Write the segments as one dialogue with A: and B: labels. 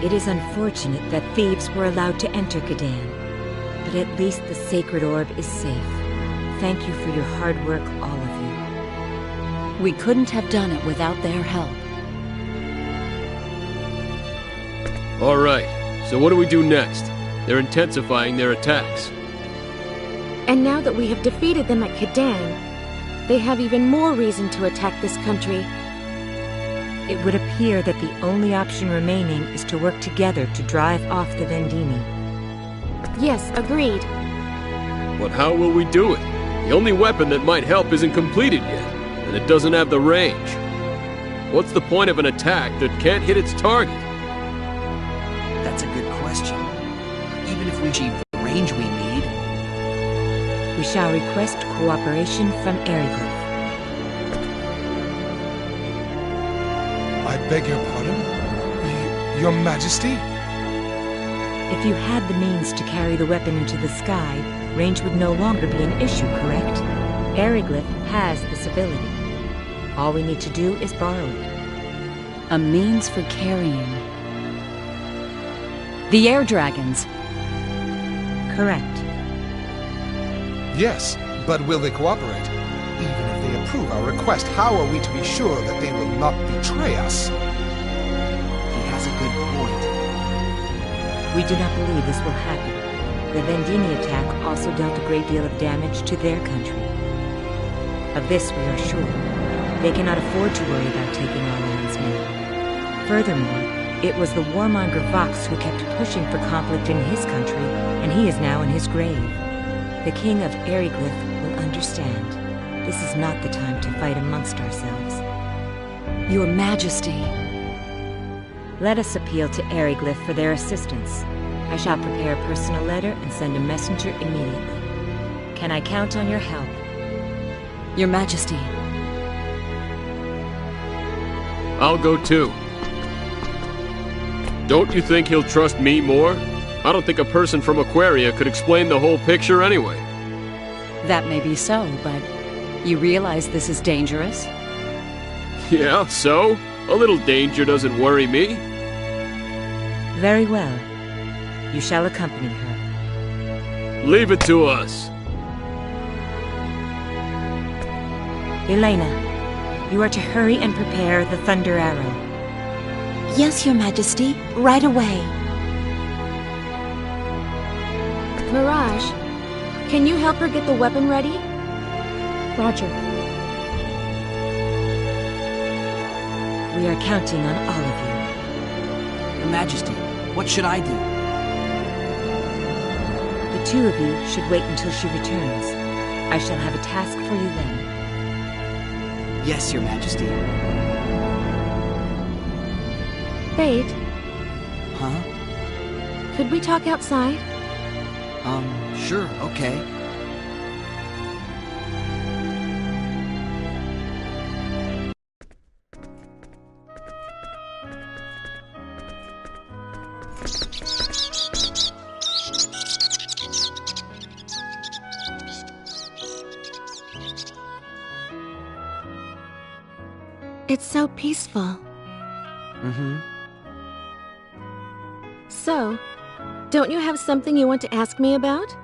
A: It is unfortunate that thieves were allowed to enter Gdansk, but at least the sacred orb is safe. Thank you for your hard work, all of you.
B: We couldn't have done it without their help.
C: All right, so what do we do next? They're intensifying their attacks.
D: And now that we have defeated them at Gdansk, they have even more reason to attack this country.
A: It would appear that the only option remaining is to work together to drive off the Vendini.
D: Yes, agreed.
C: But how will we do it? The only weapon that might help isn't completed yet, and it doesn't have the range. What's the point of an attack that can't hit its target?
E: That's a good question. Even if we achieve the range we need...
A: We shall request cooperation from Airglyph.
F: I beg your pardon? Your Majesty?
A: If you had the means to carry the weapon into the sky, range would no longer be an issue, correct? Airglyph has this ability. All we need to do is borrow it.
B: A means for carrying. The air dragons.
A: Correct.
F: Yes, but will they cooperate? Even if they approve our request, how are we to be sure that they will not betray us?
E: He has a good point.
A: We do not believe this will happen. The Vendini attack also dealt a great deal of damage to their country. Of this we are sure. They cannot afford to worry about taking our lands now. Furthermore, it was the warmonger Vox who kept pushing for conflict in his country, and he is now in his grave. The King of Airglyph will understand. This is not the time to fight amongst ourselves.
B: Your Majesty.
A: Let us appeal to Airglyph for their assistance. I shall prepare a personal letter and send a messenger immediately. Can I count on your help?
B: Your Majesty.
C: I'll go too. Don't you think he'll trust me more? I don't think a person from Aquaria could explain the whole picture anyway.
B: That may be so, but you realize this is dangerous?
C: Yeah, so? A little danger doesn't worry me.
A: Very well. You shall accompany her.
C: Leave it to us.
A: Elena, you are to hurry and prepare the Thunder Arrow.
G: Yes, Your Majesty. Right away.
D: Mirage, can you help her get the weapon ready?
H: Roger.
A: We are counting on all of you.
E: Your Majesty, what should I do?
A: The two of you should wait until she returns. I shall have a task for you then.
E: Yes, Your Majesty.
D: Fate,
E: Huh?
D: could we talk outside?
E: Sure, okay.
D: It's so peaceful.
E: Mm-hmm.
D: So, don't you have something you want to ask me about?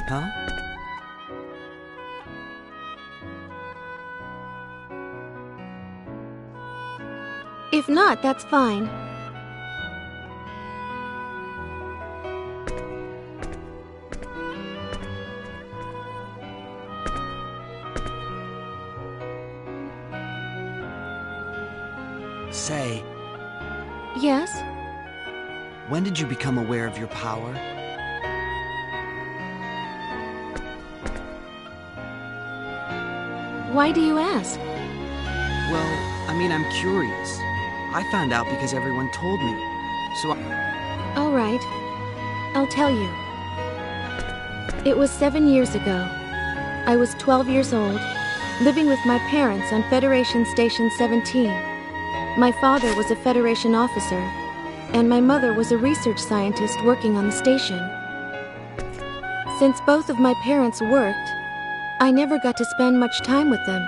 E: Huh?
D: If not, that's fine.
E: Say,
D: Yes?
E: when did you become aware of your power?
D: Why do you ask?
E: Well, I mean, I'm curious. I found out because everyone told me. So
D: All right. I'll tell you. It was 7 years ago. I was 12 years old, living with my parents on Federation Station 17. My father was a Federation officer, and my mother was a research scientist working on the station. Since both of my parents worked, I never got to spend much time with them.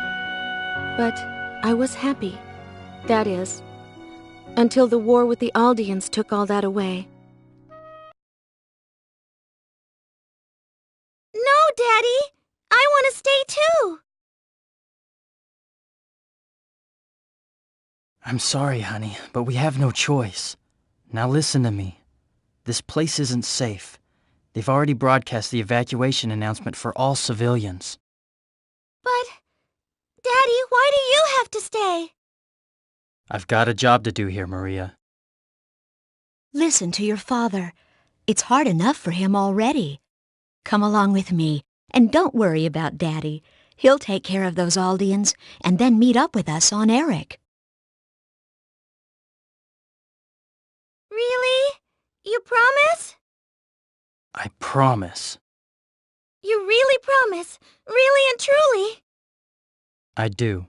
D: But I was happy. That is, until the war with the Aldeans took all that away.
I: No, Daddy! I want to stay too!
J: I'm sorry, honey, but we have no choice. Now listen to me. This place isn't safe. They've already broadcast the evacuation announcement for all civilians.
I: But, Daddy, why do you have to stay?
J: I've got a job to do here, Maria.
G: Listen to your father. It's hard enough for him already. Come along with me, and don't worry about Daddy. He'll take care of those Aldeans, and then meet up with us on Eric.
I: Really? You promise?
J: I promise.
I: You really promise? Really and truly?
J: I do.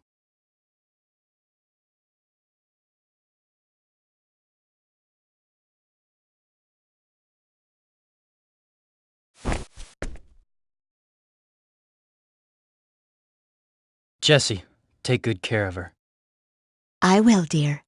J: Jessie, take good care of her.
G: I will, dear.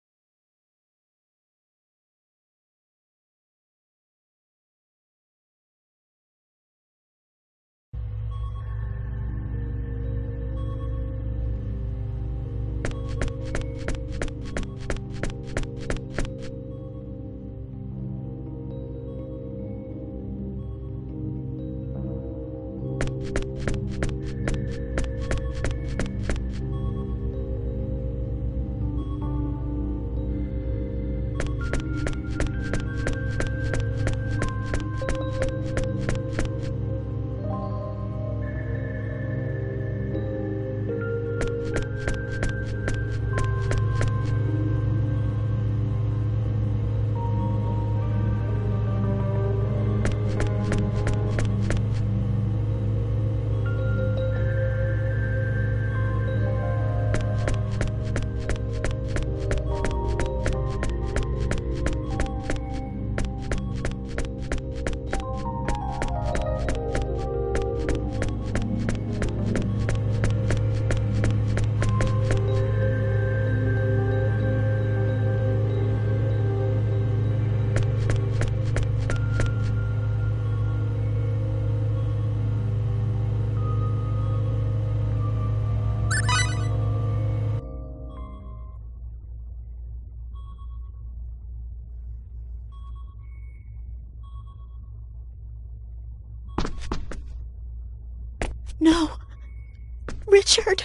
G: No! Richard!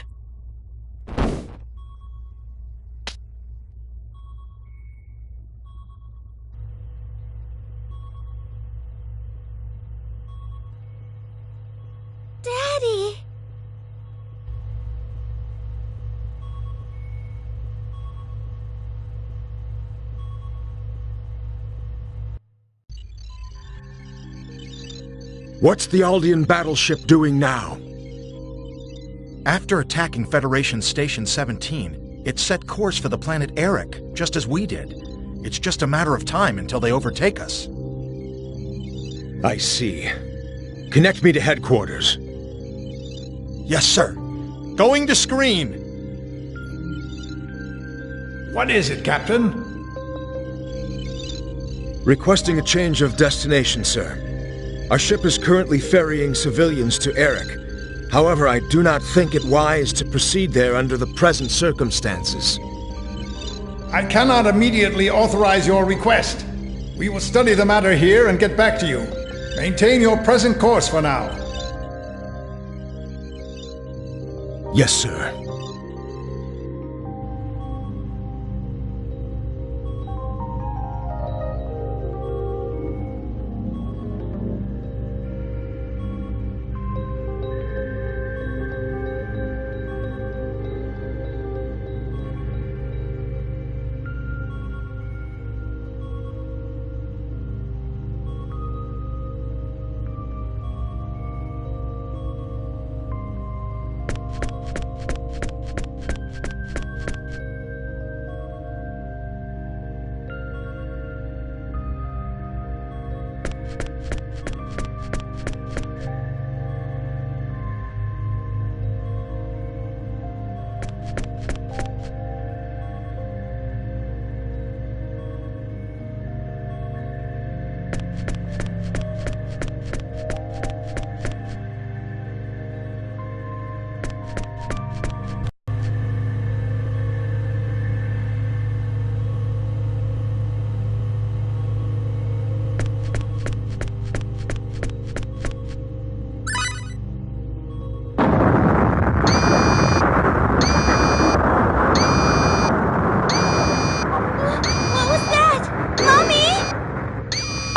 I: Daddy!
K: What's the Aldean battleship doing now?
F: After attacking Federation Station 17, it set course for the planet Eric, just as we did. It's just a matter of time until they overtake us.
K: I see. Connect me to headquarters.
F: Yes, sir. Going to screen.
L: What is it, Captain?
K: Requesting a change of destination, sir. Our ship is currently ferrying civilians to Eric. However, I do not think it wise to proceed there under the present circumstances.
L: I cannot immediately authorize your request. We will study the matter here and get back to you. Maintain your present course for now.
K: Yes, sir.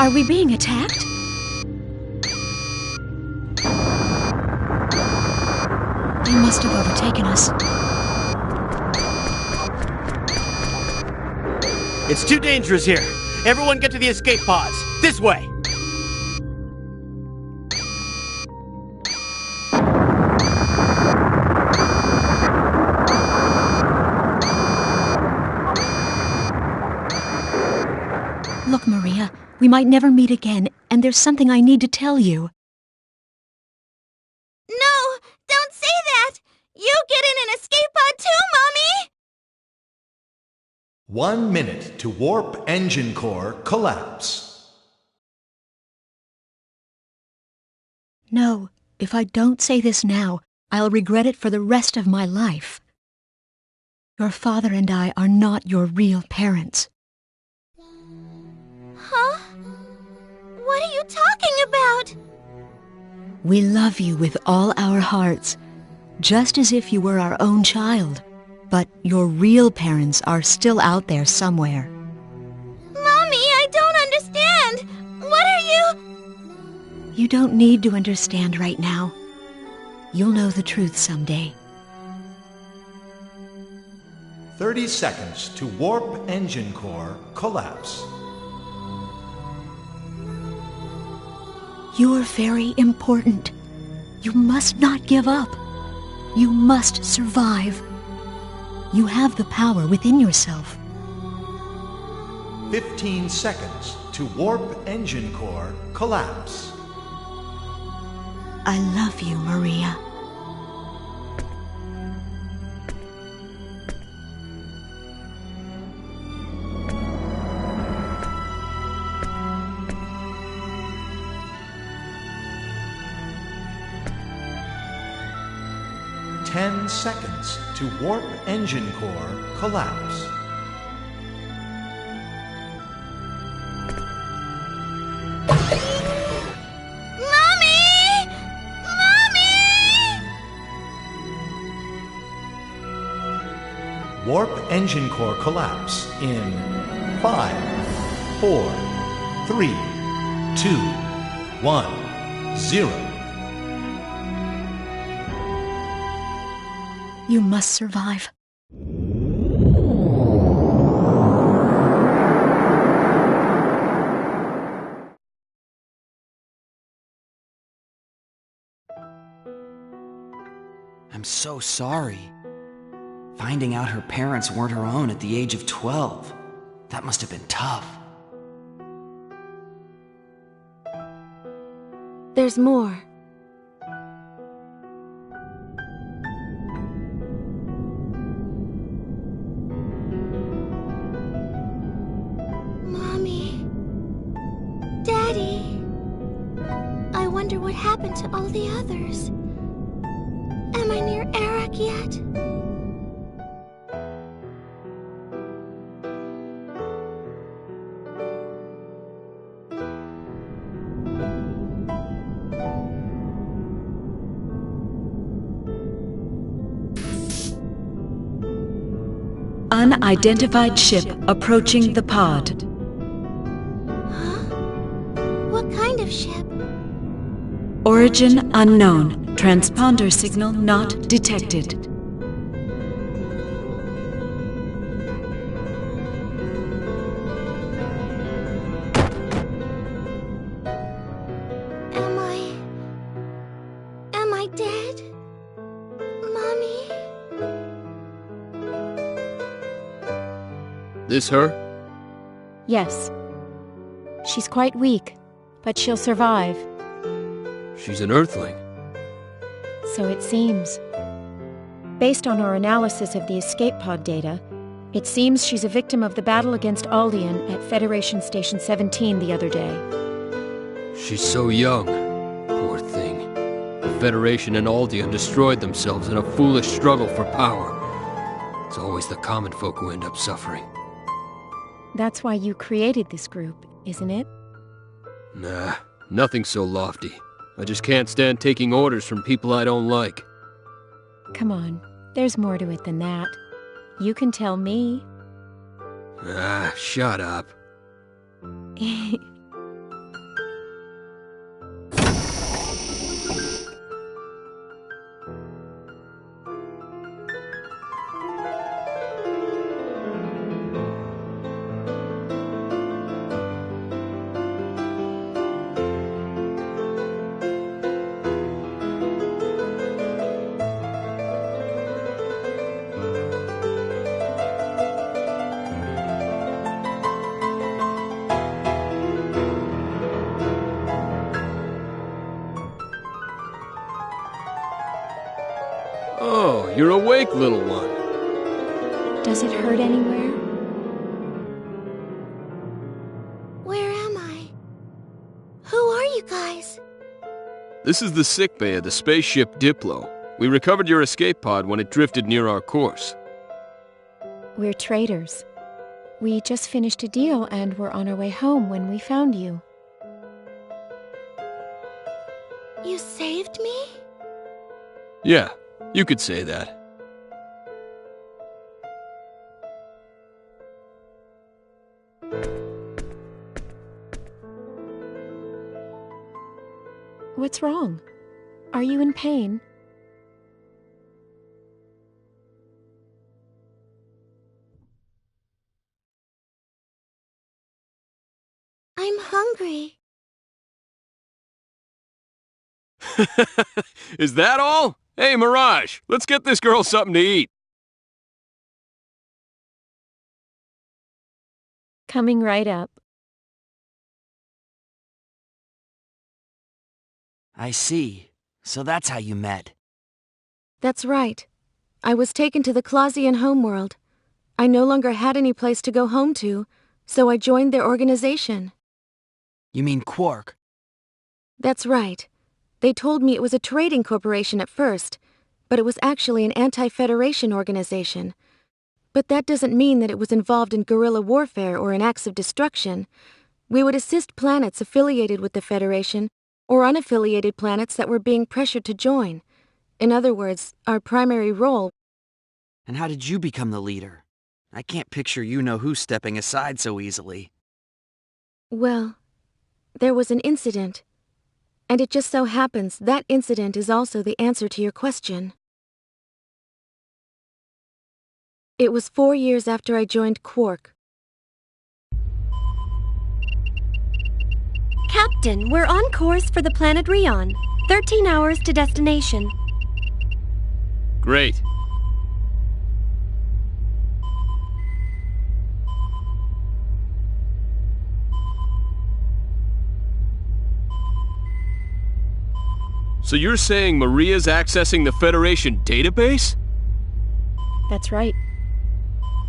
G: Are we being attacked? They must have overtaken us.
M: It's too dangerous here. Everyone get to the escape pods. This way!
G: Look, Maria, we might never meet again, and there's something I need to tell you.
I: No! Don't say that! You get in an escape pod too, Mommy!
F: 1 minute to warp engine core collapse.
G: No, if I don't say this now, I'll regret it for the rest of my life. Your father and I are not your real parents.
I: Huh? What are you talking about?
G: We love you with all our hearts, just as if you were our own child. But your real parents are still out there somewhere.
I: Mommy, I don't understand! What are you...
G: You don't need to understand right now. You'll know the truth someday.
F: 30 seconds to warp engine core collapse.
G: You're very important. You must not give up. You must survive. You have the power within yourself.
F: 15 seconds to warp engine core collapse.
G: I love you, Maria.
F: Ten seconds to warp engine core collapse.
I: Mommy! Mommy!
F: Warp engine core collapse in 5, 4, 3, 2, 1, 0.
G: You must survive.
E: I'm so sorry. Finding out her parents weren't her own at the age of 12. That must have been tough.
D: There's more.
I: Mommy. Daddy. I wonder what happened to all the others. Am I near Eric yet?
B: Unidentified ship approaching the pod.
I: Huh? What kind of ship?
B: Origin unknown. Transponder signal not detected.
I: Am I dead? Mommy?
C: This her?
H: Yes. She's quite weak, but she'll survive.
C: She's an Earthling.
H: So it seems. Based on our analysis of the escape pod data, it seems she's a victim of the battle against Aldean at Federation Station 17 the other day.
C: She's so young. Poor thing. The Federation and Aldean destroyed themselves in a foolish struggle for power. It's always the common folk who end up suffering.
H: That's why you created this group, isn't it?
C: Nah, nothing so lofty. I just can't stand taking orders from people I don't like.
H: Come on, there's more to it than that. You can tell me.
C: Ah, shut up. sick little one.
H: Does it hurt anywhere?
I: Where am I? Who are you guys?
C: This is the sickbay of the spaceship Diplo. We recovered your escape pod when it drifted near our course.
H: We're traders. We just finished a deal and were on our way home when we found you.
I: You saved me?
C: Yeah, you could say that.
H: What's wrong? Are you in pain?
I: I'm hungry.
C: Is that all? Hey, Mirage, let's get this girl something to eat.
H: Coming right up.
E: I see. So that's how you met.
D: That's right. I was taken to the Clausian homeworld. I no longer had any place to go home to, so I joined their organization.
E: You mean Quark?
D: That's right. They told me it was a trading corporation at first, but it was actually an anti-Federation organization. But that doesn't mean that it was involved in guerrilla warfare or in acts of destruction. We would assist planets affiliated with the Federation or unaffiliated planets that were being pressured to join. In other words, our primary role...
E: And how did you become the leader? I can't picture you-know-who stepping aside so easily.
D: Well, there was an incident. And it just so happens that incident is also the answer to your question. It was 4 years after I joined Quark.
N: Captain, we're on course for the planet Rion. 13 hours to destination.
C: Great. So you're saying Maria's accessing the Federation database?
H: That's right.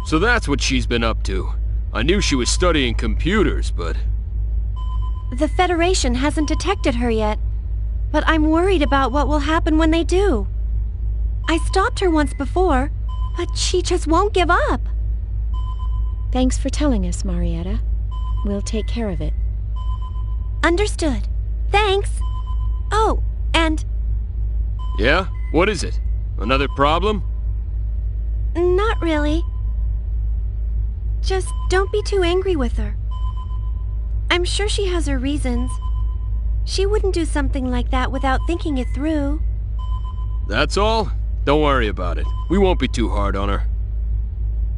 C: So that's what she's been up to. I knew she was studying computers, but...
N: The Federation hasn't detected her yet, but I'm worried about what will happen when they do. I stopped her once before, but she just won't give up.
H: Thanks for telling us, Marietta. We'll take care of it.
N: Understood. Thanks. Oh, and...
C: Yeah? What is it? Another problem?
N: Not really. Just don't be too angry with her. I'm sure she has her reasons. She wouldn't do something like that without thinking it through.
C: That's all? Don't worry about it. We won't be too hard on her.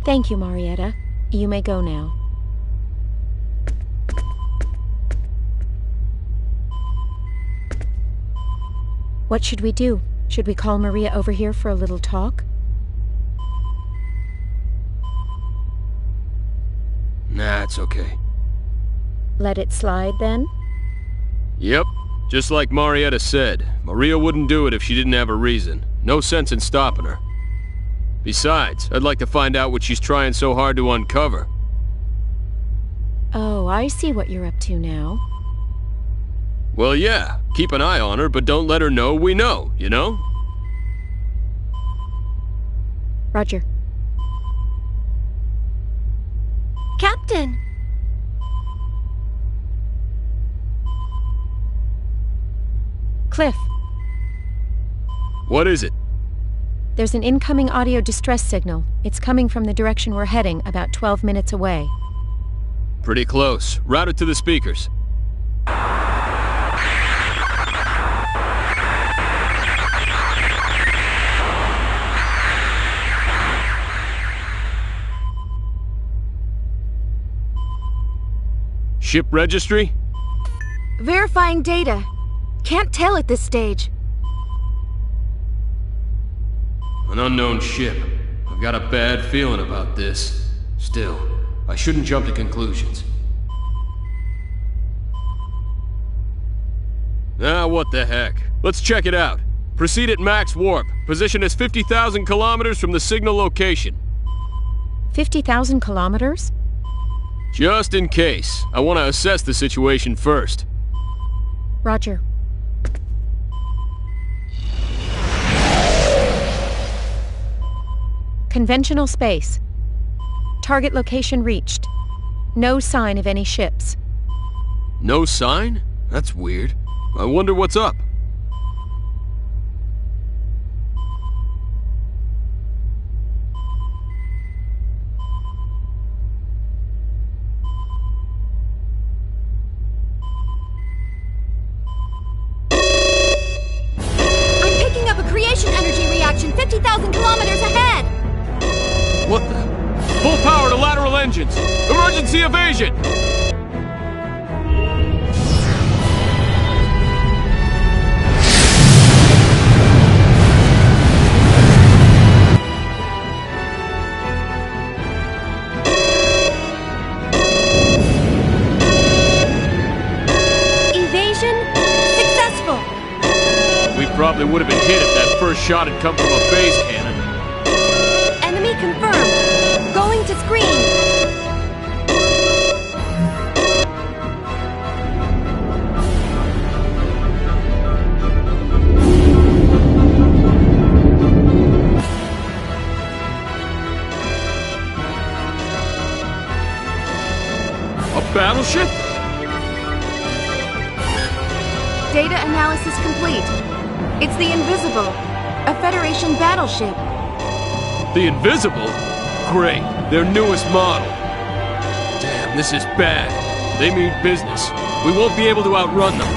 H: Thank you, Marietta. You may go now. What should we do? Should we call Maria over here for a little talk?
C: Nah, it's okay.
H: Let it slide, then?
C: Yep. Just like Marietta said, Maria wouldn't do it if she didn't have a reason. No sense in stopping her. Besides, I'd like to find out what she's trying so hard to uncover.
H: Oh, I see what you're up to now.
C: Well, yeah. Keep an eye on her, but don't let her know we know, you know?
H: Roger.
N: Captain!
H: Cliff.
C: What is it?
H: There's an incoming audio distress signal. It's coming from the direction we're heading, about 12 minutes away.
C: Pretty close. Route it to the speakers. Ship registry?
D: Verifying data. Can't tell at this stage.
C: An unknown ship. I've got a bad feeling about this. Still, I shouldn't jump to conclusions. Ah, what the heck. Let's check it out. Proceed at max warp. Position is 50,000 kilometers from the signal location.
H: 50,000 kilometers?
C: Just in case. I want to assess the situation first.
H: Roger. Conventional space. Target location reached. No sign of any ships.
C: No sign? That's weird. I wonder what's up.
N: I'm picking up a creation energy reaction 50,000 kilometers ahead!
C: What the? Full power to lateral engines! Emergency evasion!
N: Evasion successful!
C: We probably would have been hit if that first shot had come from a phase cannon.
N: Enemy confirmed. Going to screen.
C: A battleship?
D: Data analysis complete. It's the Invisible, a Federation battleship.
C: The Invisible? Great, their newest model. Damn, this is bad. They mean business. We won't be able to outrun them.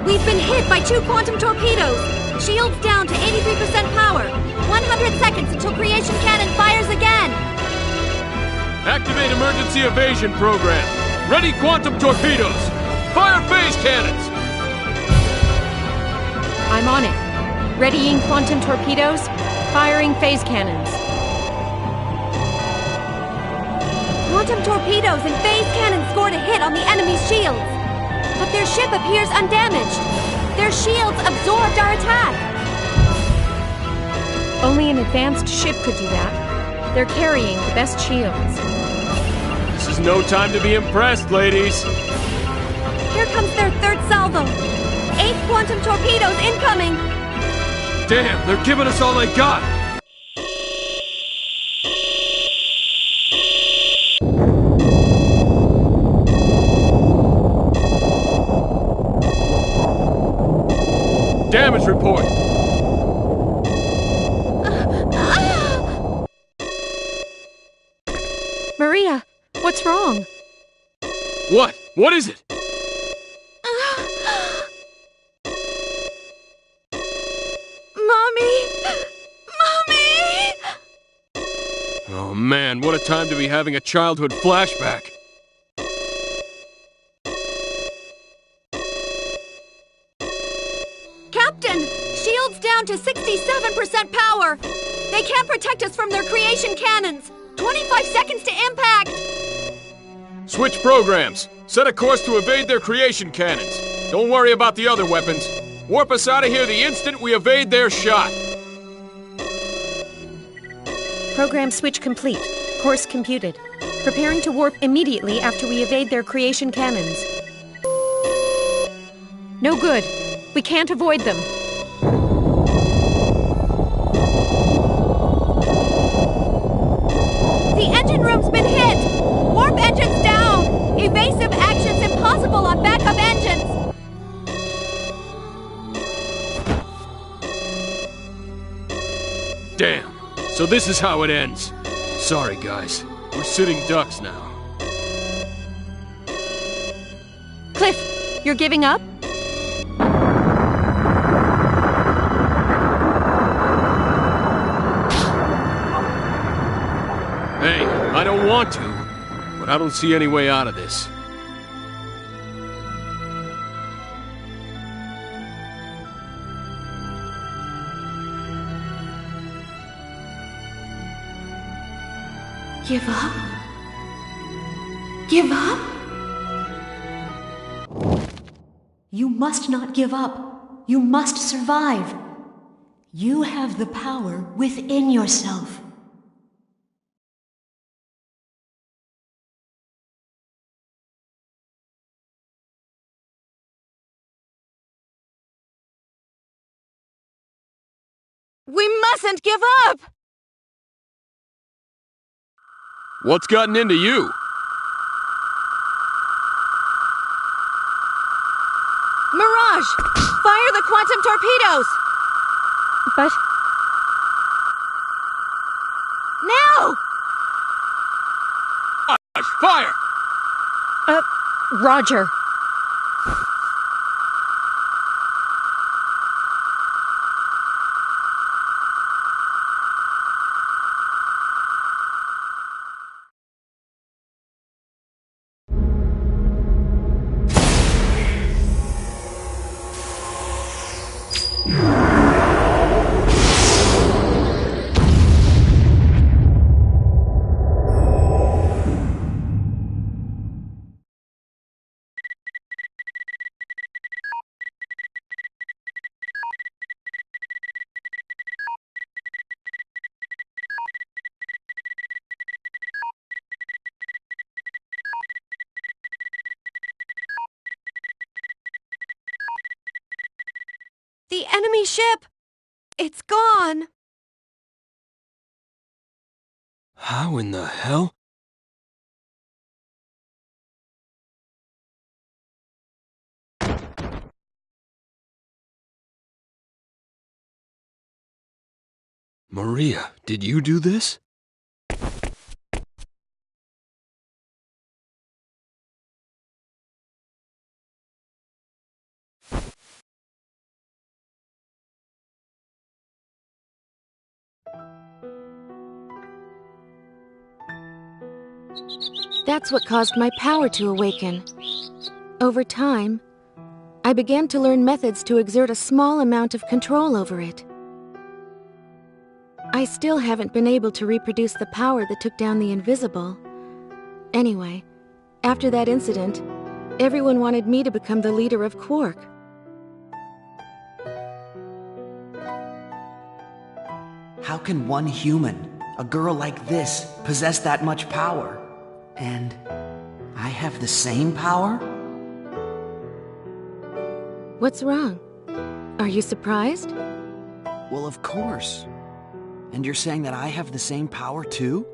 N: We've been hit by 2 quantum torpedoes. Shields down to 83% power. 100 seconds until creation cannon fires again.
C: Activate emergency evasion program. Ready quantum torpedoes. Fire phase cannons.
H: I'm on it. Readying quantum torpedoes, firing phase cannons.
N: Quantum torpedoes and phase cannons scored a hit on the enemy's shields. But their ship appears undamaged. Their shields absorbed our attack.
H: Only an advanced ship could do that. They're carrying the best shields.
C: This is no time to be impressed, ladies.
N: Here comes their third salvo. 8 quantum torpedoes incoming.
C: Damn, they're giving us all they got. Damage report.
H: Maria, what's wrong?
C: What? What is it?
N: Mommy! Mommy!
C: Oh man, what a time to be having a childhood flashback.
N: Captain! Shields down to 67% power! They can't protect us from their creation cannons! 25 seconds to impact!
C: Switch programs. Set a course to evade their creation cannons. Don't worry about the other weapons. Warp us out of here the instant we evade their shot.
H: Program switch complete. Course computed. Preparing to warp immediately after we evade their creation cannons. No good. We can't avoid them.
N: The engine room's been hit! Warp engines down! Evasive actions impossible on backup engines!
C: Damn. So this is how it ends. Sorry, guys. We're sitting ducks now.
H: Cliff, you're giving up?
C: Hey, I don't want to, but I don't see any way out of this.
D: Give up?
G: Give up? You must not give up. You must survive. You have the power within yourself.
N: We mustn't give up!
C: What's gotten into you?
N: Mirage! Fire the quantum torpedoes!
H: But...
N: Now!
C: Fire!
H: Roger.
N: The enemy ship! It's gone!
C: How in the hell? Maria, did you do this?
D: That's what caused my power to awaken. Over time, I began to learn methods to exert a small amount of control over it. I still haven't been able to reproduce the power that took down the invisible. Anyway, after that incident, everyone wanted me to become the leader of Quark.
E: How can one human, a girl like this, possess that much power? And I have the same power?
D: What's wrong? Are you surprised?
E: Well, of course. And you're saying that I have the same power too?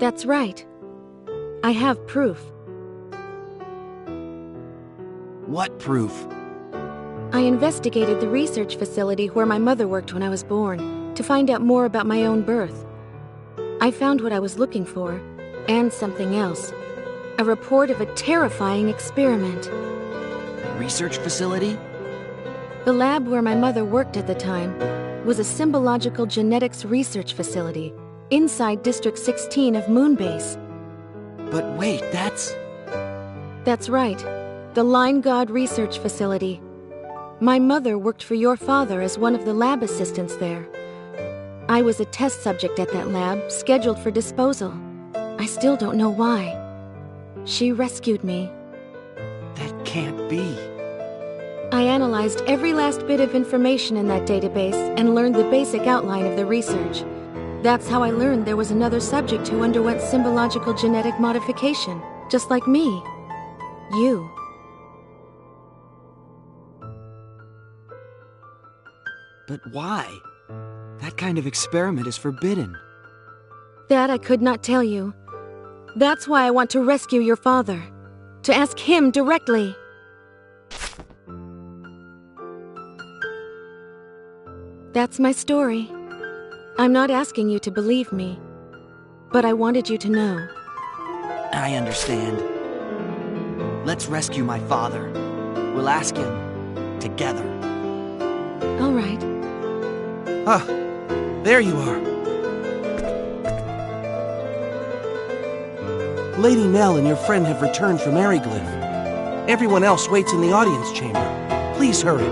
D: That's right. I have proof.
E: What proof?
D: I investigated the research facility where my mother worked when I was born to find out more about my own birth. I found what I was looking for, and something else. A report of a terrifying experiment.
E: Research facility?
D: The lab where my mother worked at the time was a symbological genetics research facility inside District 16 of Moonbase.
E: But wait, that's...
D: That's right. The Line God Research Facility. My mother worked for your father as one of the lab assistants there. I was a test subject at that lab, scheduled for disposal. I still don't know why. She rescued me.
E: That can't be.
D: I analyzed every last bit of information in that database and learned the basic outline of the research. That's how I learned there was another subject who underwent symbological genetic modification, just like me. You.
E: But why? That kind of experiment is forbidden.
D: That I could not tell you. That's why I want to rescue your father. To ask him directly. That's my story. I'm not asking you to believe me, but I wanted you to know.
E: I understand. Let's rescue my father. We'll ask him together.
D: All right.
O: Ah, there you are. Lady Nell and your friend have returned from Airglyph. Everyone else waits in the audience chamber. Please hurry.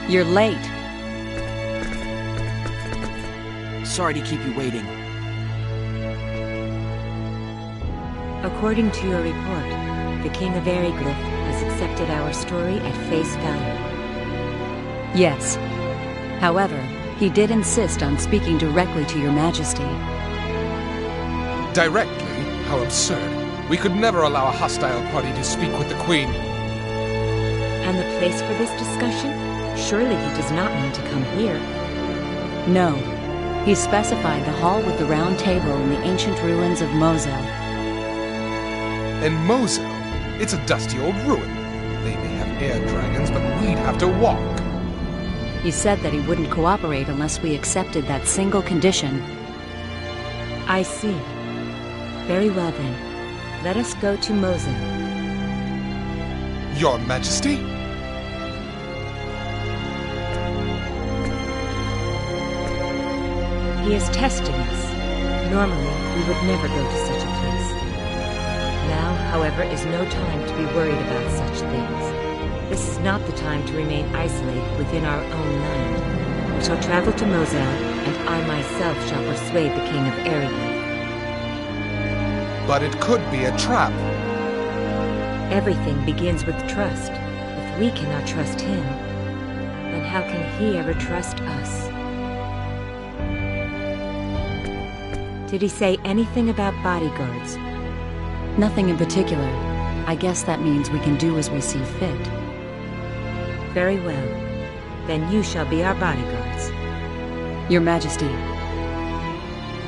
B: You're late.
O: Sorry to keep you waiting.
A: According to your report, the King of Airglyph has accepted our story at face value.
B: Yes. However, he did insist on speaking directly to your majesty.
P: Directly? How absurd. We could never allow a hostile party to speak with the Queen.
A: And the place for this discussion? Surely he does not mean to come here.
B: No. He specified the hall with the round table in the ancient ruins of Mosel.
P: And Mosel? It's a dusty old ruin. They may have air dragons, but we'd have to walk.
B: He said that he wouldn't cooperate unless we accepted that single condition.
A: I see. Very well then. Let us go to Mosel.
P: Your Majesty?
A: He is testing us. Normally, we would never go to such a place. Now, however, is no time to be worried about such things. This is not the time to remain isolated within our own land. We shall travel to Mosel, and I myself shall persuade the King of Airglyph.
P: But it could be a trap.
A: Everything begins with trust. If we cannot trust him, then how can he ever trust us? Did he say anything about bodyguards?
B: Nothing in particular. I guess that means we can do as we see fit.
A: Very well. Then you shall be our bodyguards.
B: Your Majesty.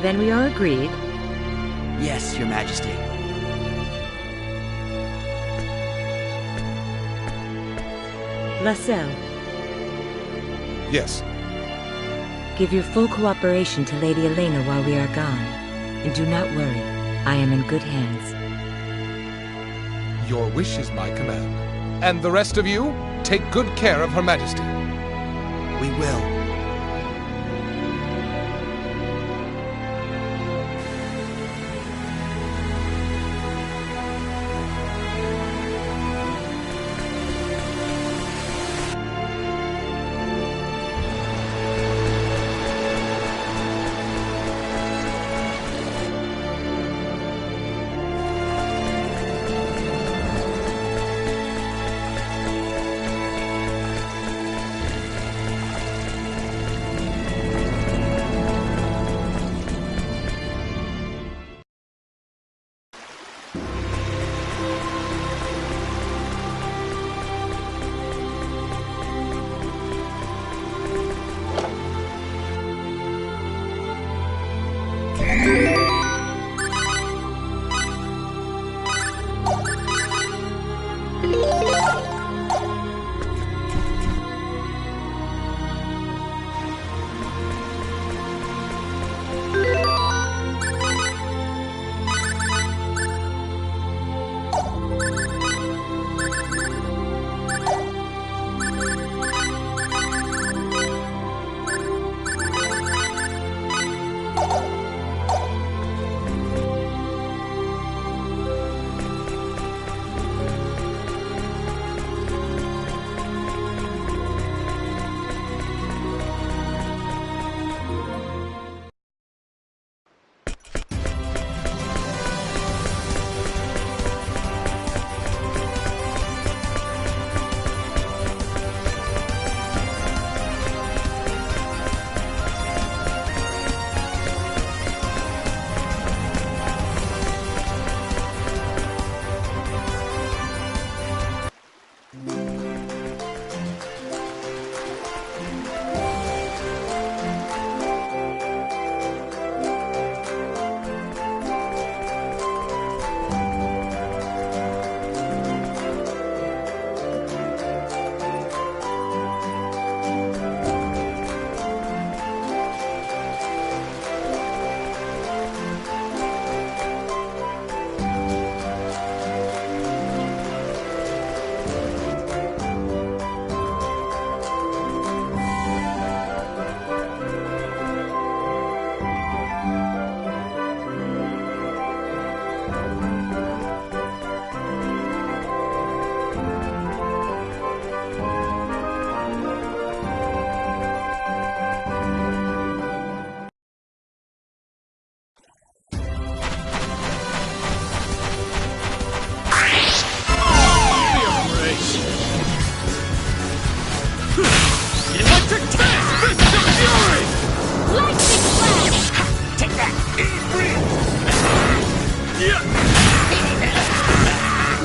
A: Then we are agreed.
O: Yes, Your Majesty.
A: Lascelles.
P: Yes.
A: Give your full cooperation to Lady Elena while we are gone. And do not worry, I am in good hands.
P: Your wish is my command. And the rest of you, take good care of Her Majesty.
O: We will.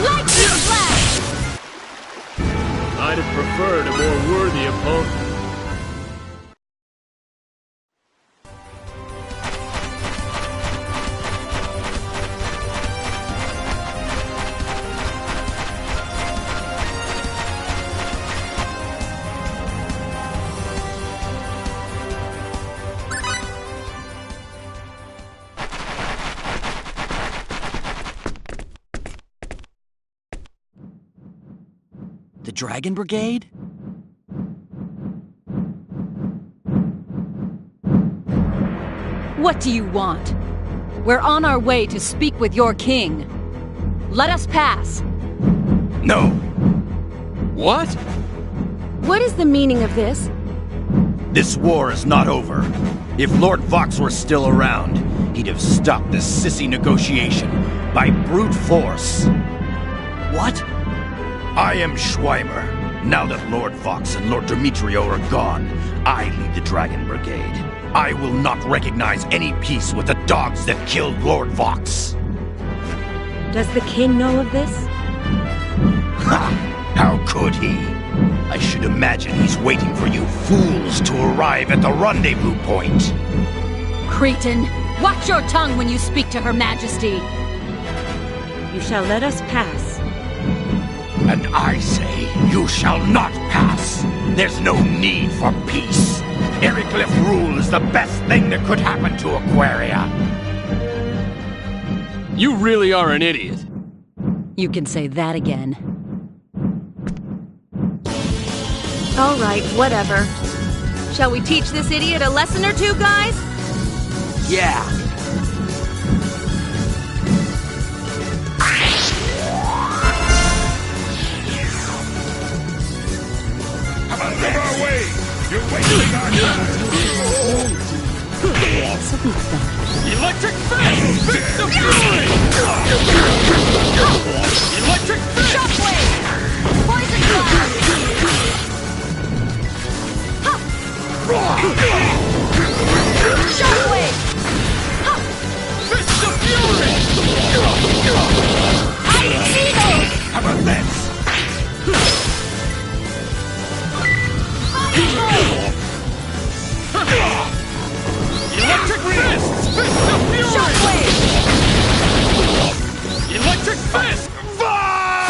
N: Lightning flash!
C: I'd have preferred a more worthy opponent.
E: The Dragon Brigade?
B: What do you want? We're on our way to speak with your king. Let us pass.
Q: No.
C: What?
H: What is the meaning of this?
Q: This war is not over. If Lord Vox were still around, he'd have stopped this sissy negotiation by brute force.
E: What?
Q: I am Schweimer. Now that Lord Vox and Lord Demetrio are gone, I lead the Dragon Brigade. I will not recognize any peace with the dogs that killed Lord Vox.
A: Does the king know of this?
Q: Ha! How could he? I should imagine he's waiting for you fools to arrive at the rendezvous point.
B: Cretin, watch your tongue when you speak to Her Majesty.
A: You shall let us pass.
Q: And I say, you shall not pass. There's no need for peace. Airglyph rule is the best thing that could happen to Aquaria.
C: You really are an idiot.
B: You can say that again.
H: All right, whatever.
N: Shall we teach this idiot a lesson or two, guys?
E: Yeah.
P: Out of our way! You're wasting our time!
C: Electric Fist! Fist of Fury! Electric Fist!
N: Shockwave! Poison Blast! Shockwave!
C: Fist of Fury!
N: Ice Eagle!
Q: How about this?
C: Electric Fist! Fist of Fury!
N: Shockwave!
C: Electric Fist! Vox!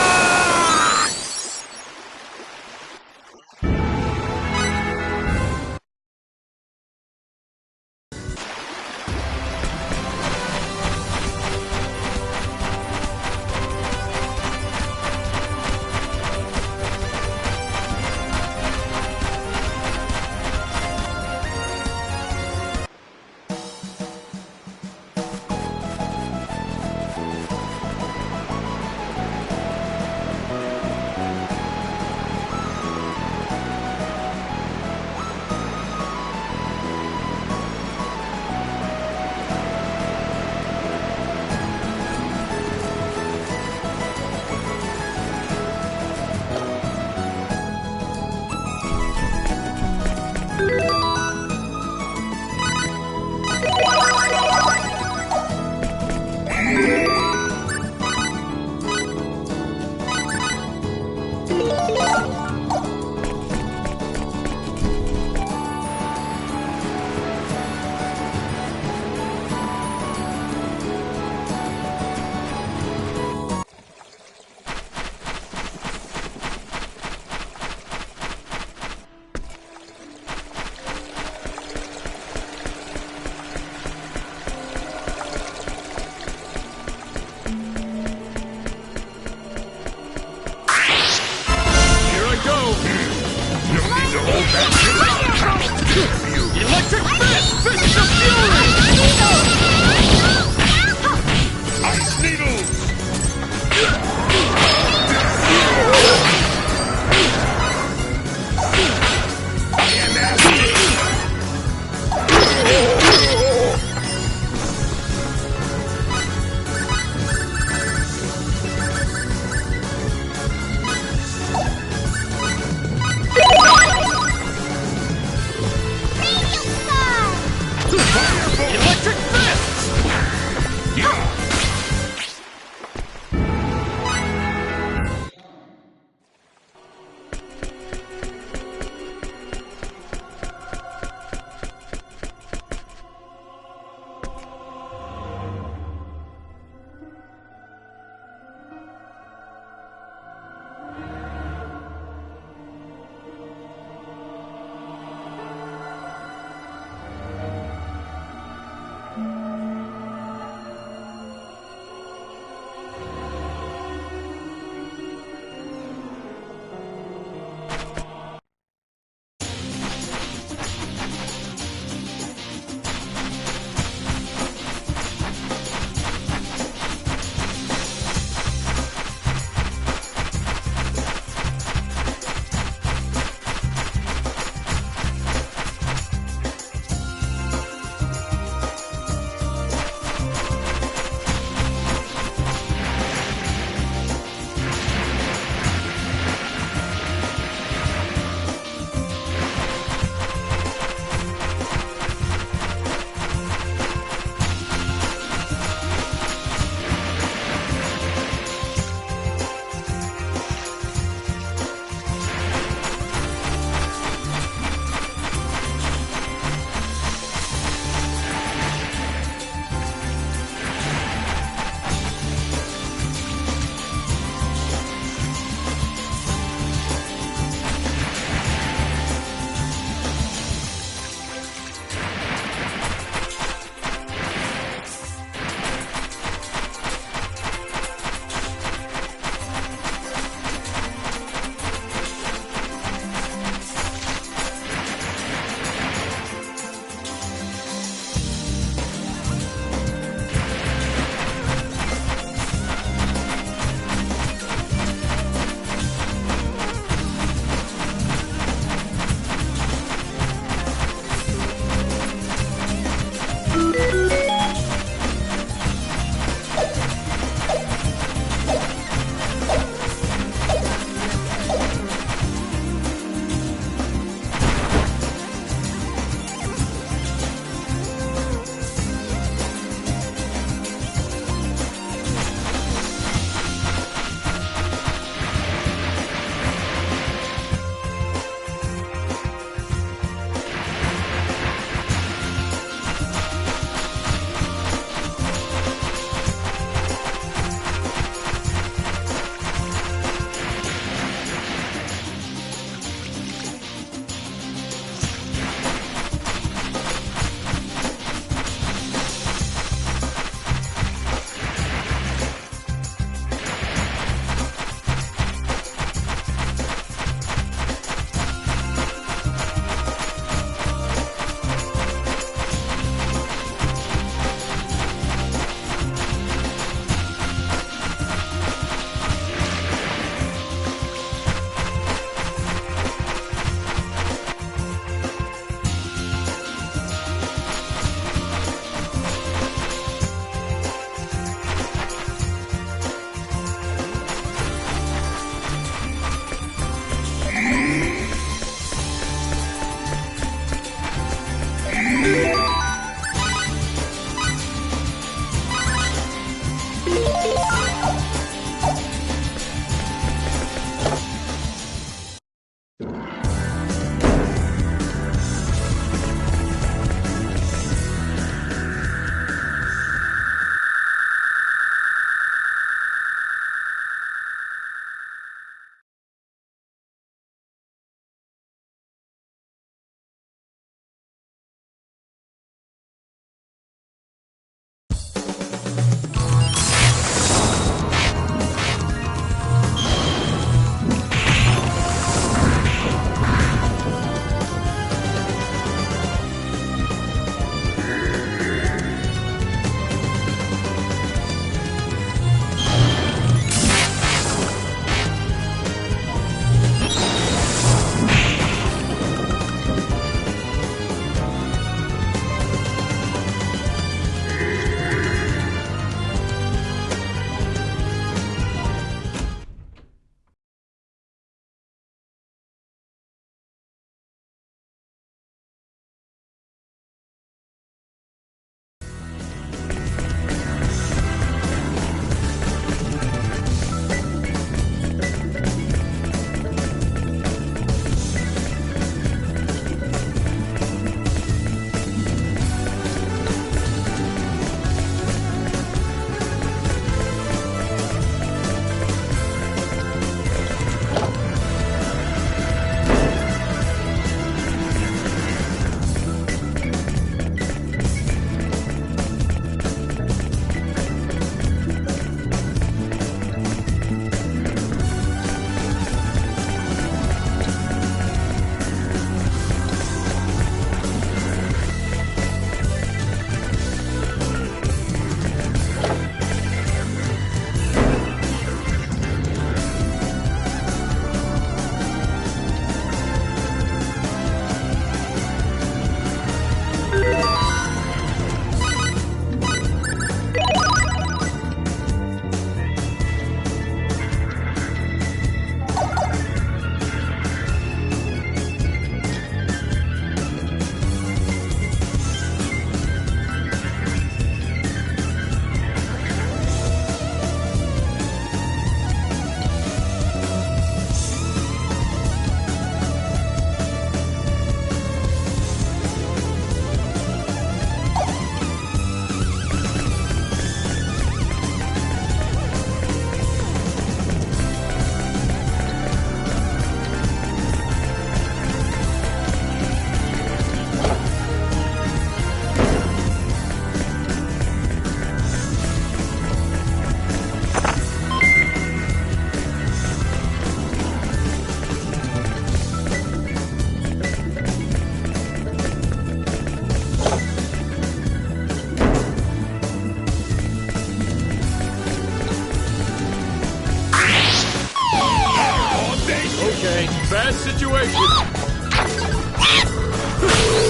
C: Bad situation.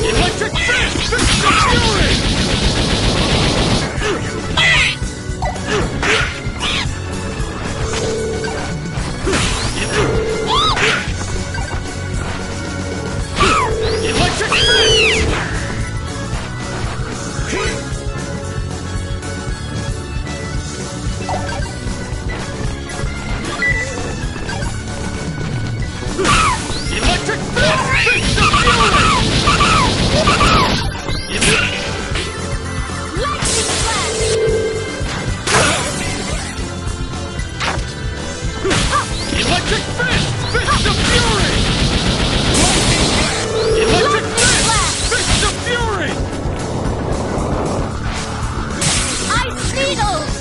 C: Electric fist! Fist of fury! Electric fist! Electric fist! Fist of fury! Electric fist! Fist of fury! Electric fist! Fist of fury!
I: Ice needles!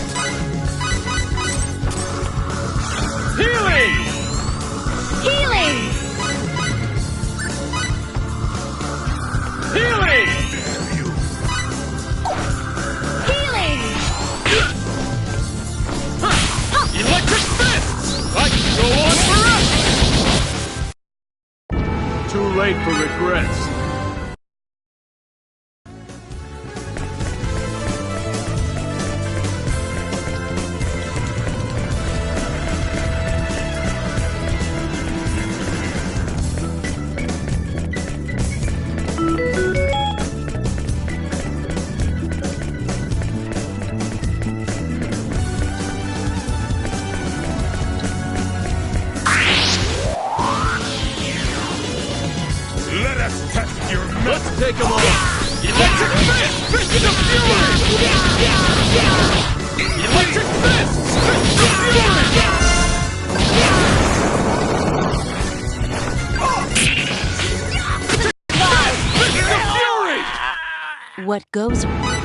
C: Healing!
I: Healing!
C: Healing!
I: Healing!
C: Electric fists! I can go on forever! Too late for regrets. Take them all! Electric fist! Fist of fury! Electric fist! Fist of fury! Fist of fury!
B: What goes around?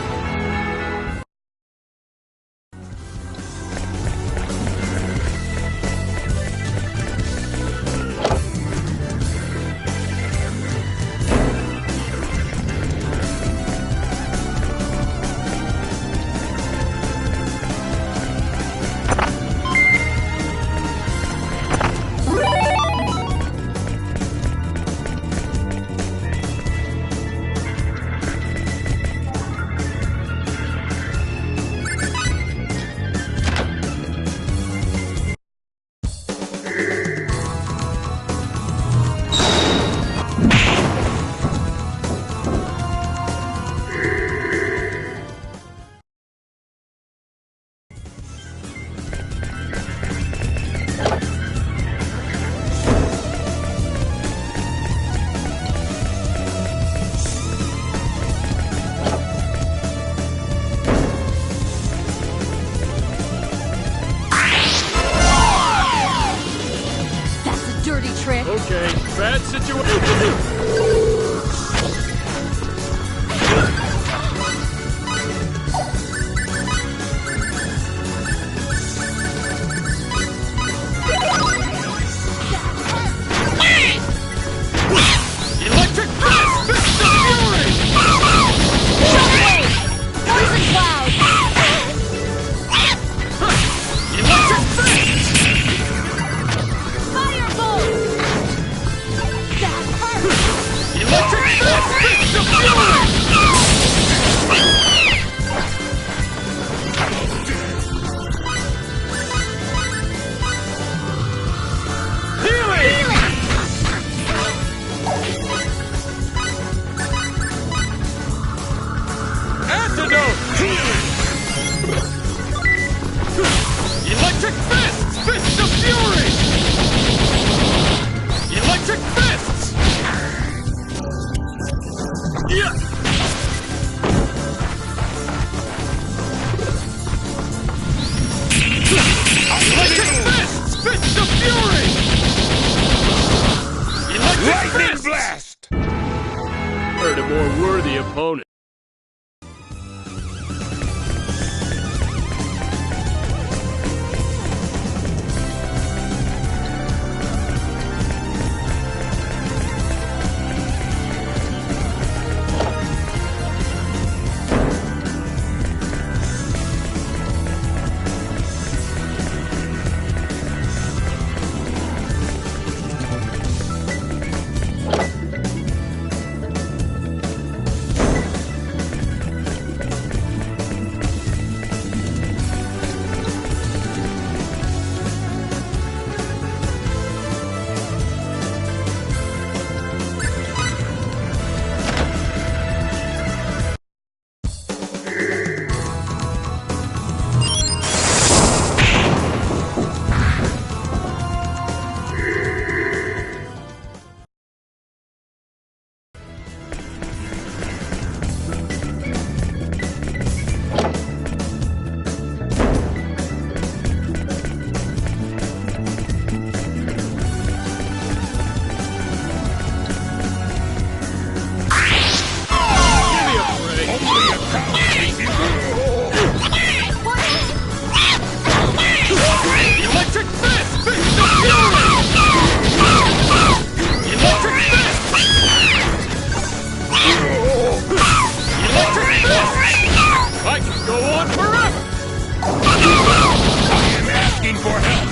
B: Okay, bad situation. Electric fists! Fists of fury! Electric fists! Yeah! Electric fists! Fists of fury! Electric
Q: Lightning
C: fists!
Q: blast!
C: Heard a more worthy opponent.
Q: One for us! I am asking for help!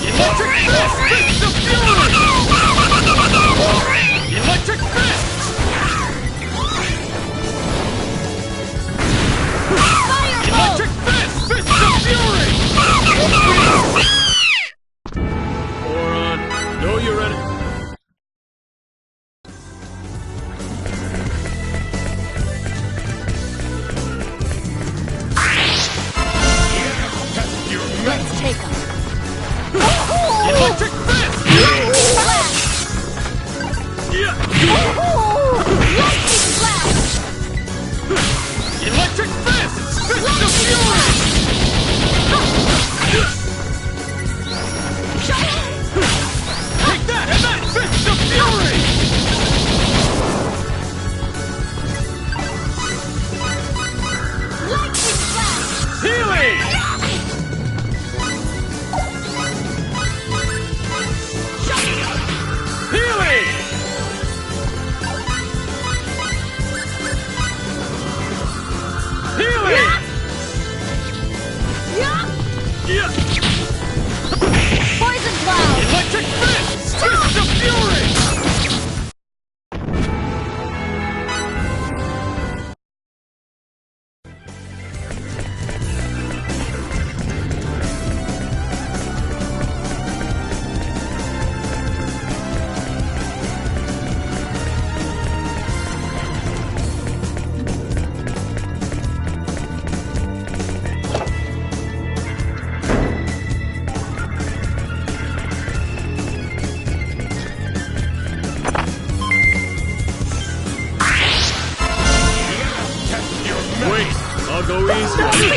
C: Electric Fist! Fist of Fury! Electric Fist! Electric Fist! Fist of Fury! Moron, know you're ready.
B: Let's take him.
C: Electric Fist!
B: Lightning blast!
C: Electric Fist! Fist of Fury! Take that! And that! Fist of Fury!
B: Lightning blast!
C: Healing! Healing! Healing!
B: Poison cloud!
C: Electric Fist! Fist of Fury! Wait, I'll go easy on you.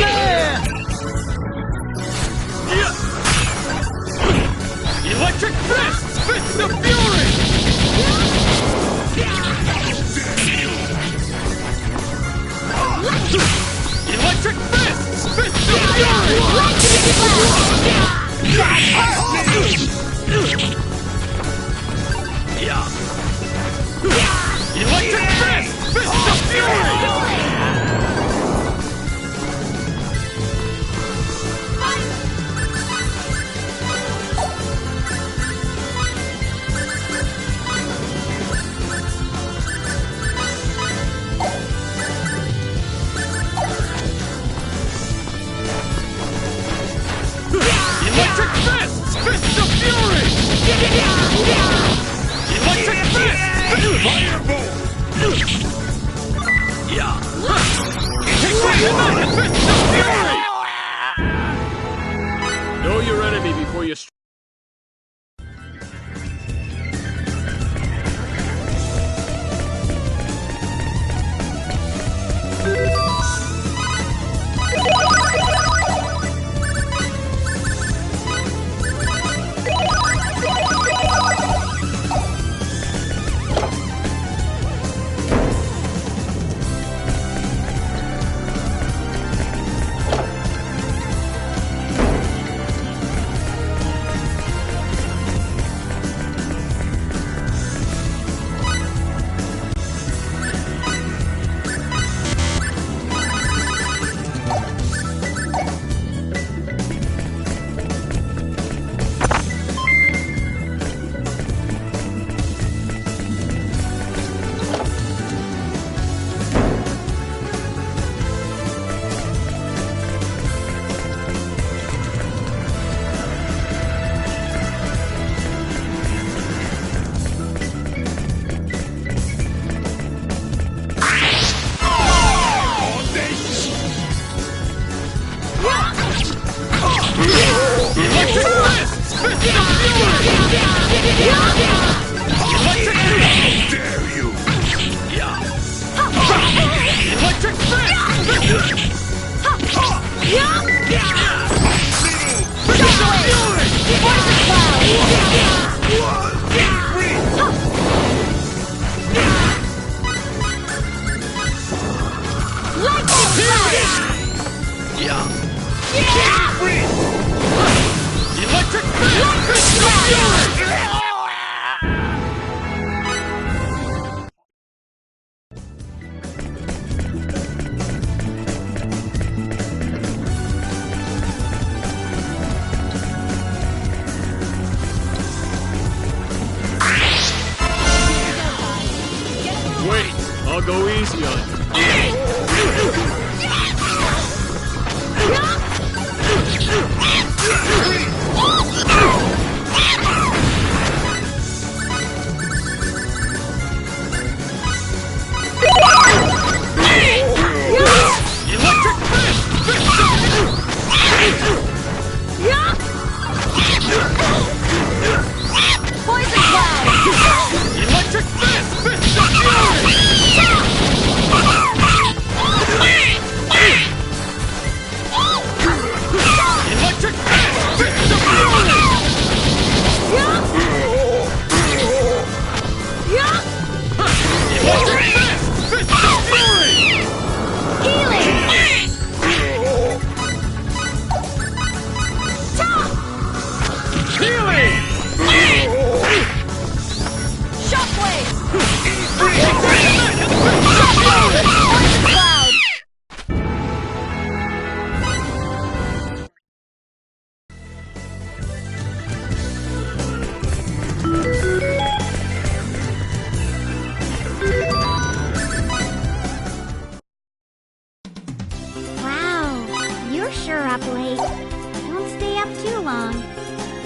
C: Electric Fist! Fist of Fury! Electric Fist! Fist of Fury! Electric Fist! Fist of Fury! Electric Fist! Fist of Fury! Electric Fist! Firebolt! Yeah! Take that! Fist of Fury! Know your enemy before you strike. Electric Fist of Fury! Wait, I'll go easy on you. Electric Fist!
I: Poison Cloud!
C: Electric Fist! Fist of Fury! Electric Fist! Fist of Fury! Electric Fist! Fist of Fury!
I: Healing!
C: Healing!
I: Shockwave!
C: Poison
I: Cloud!
R: Wow, you're sure up late. Don't stay up too long.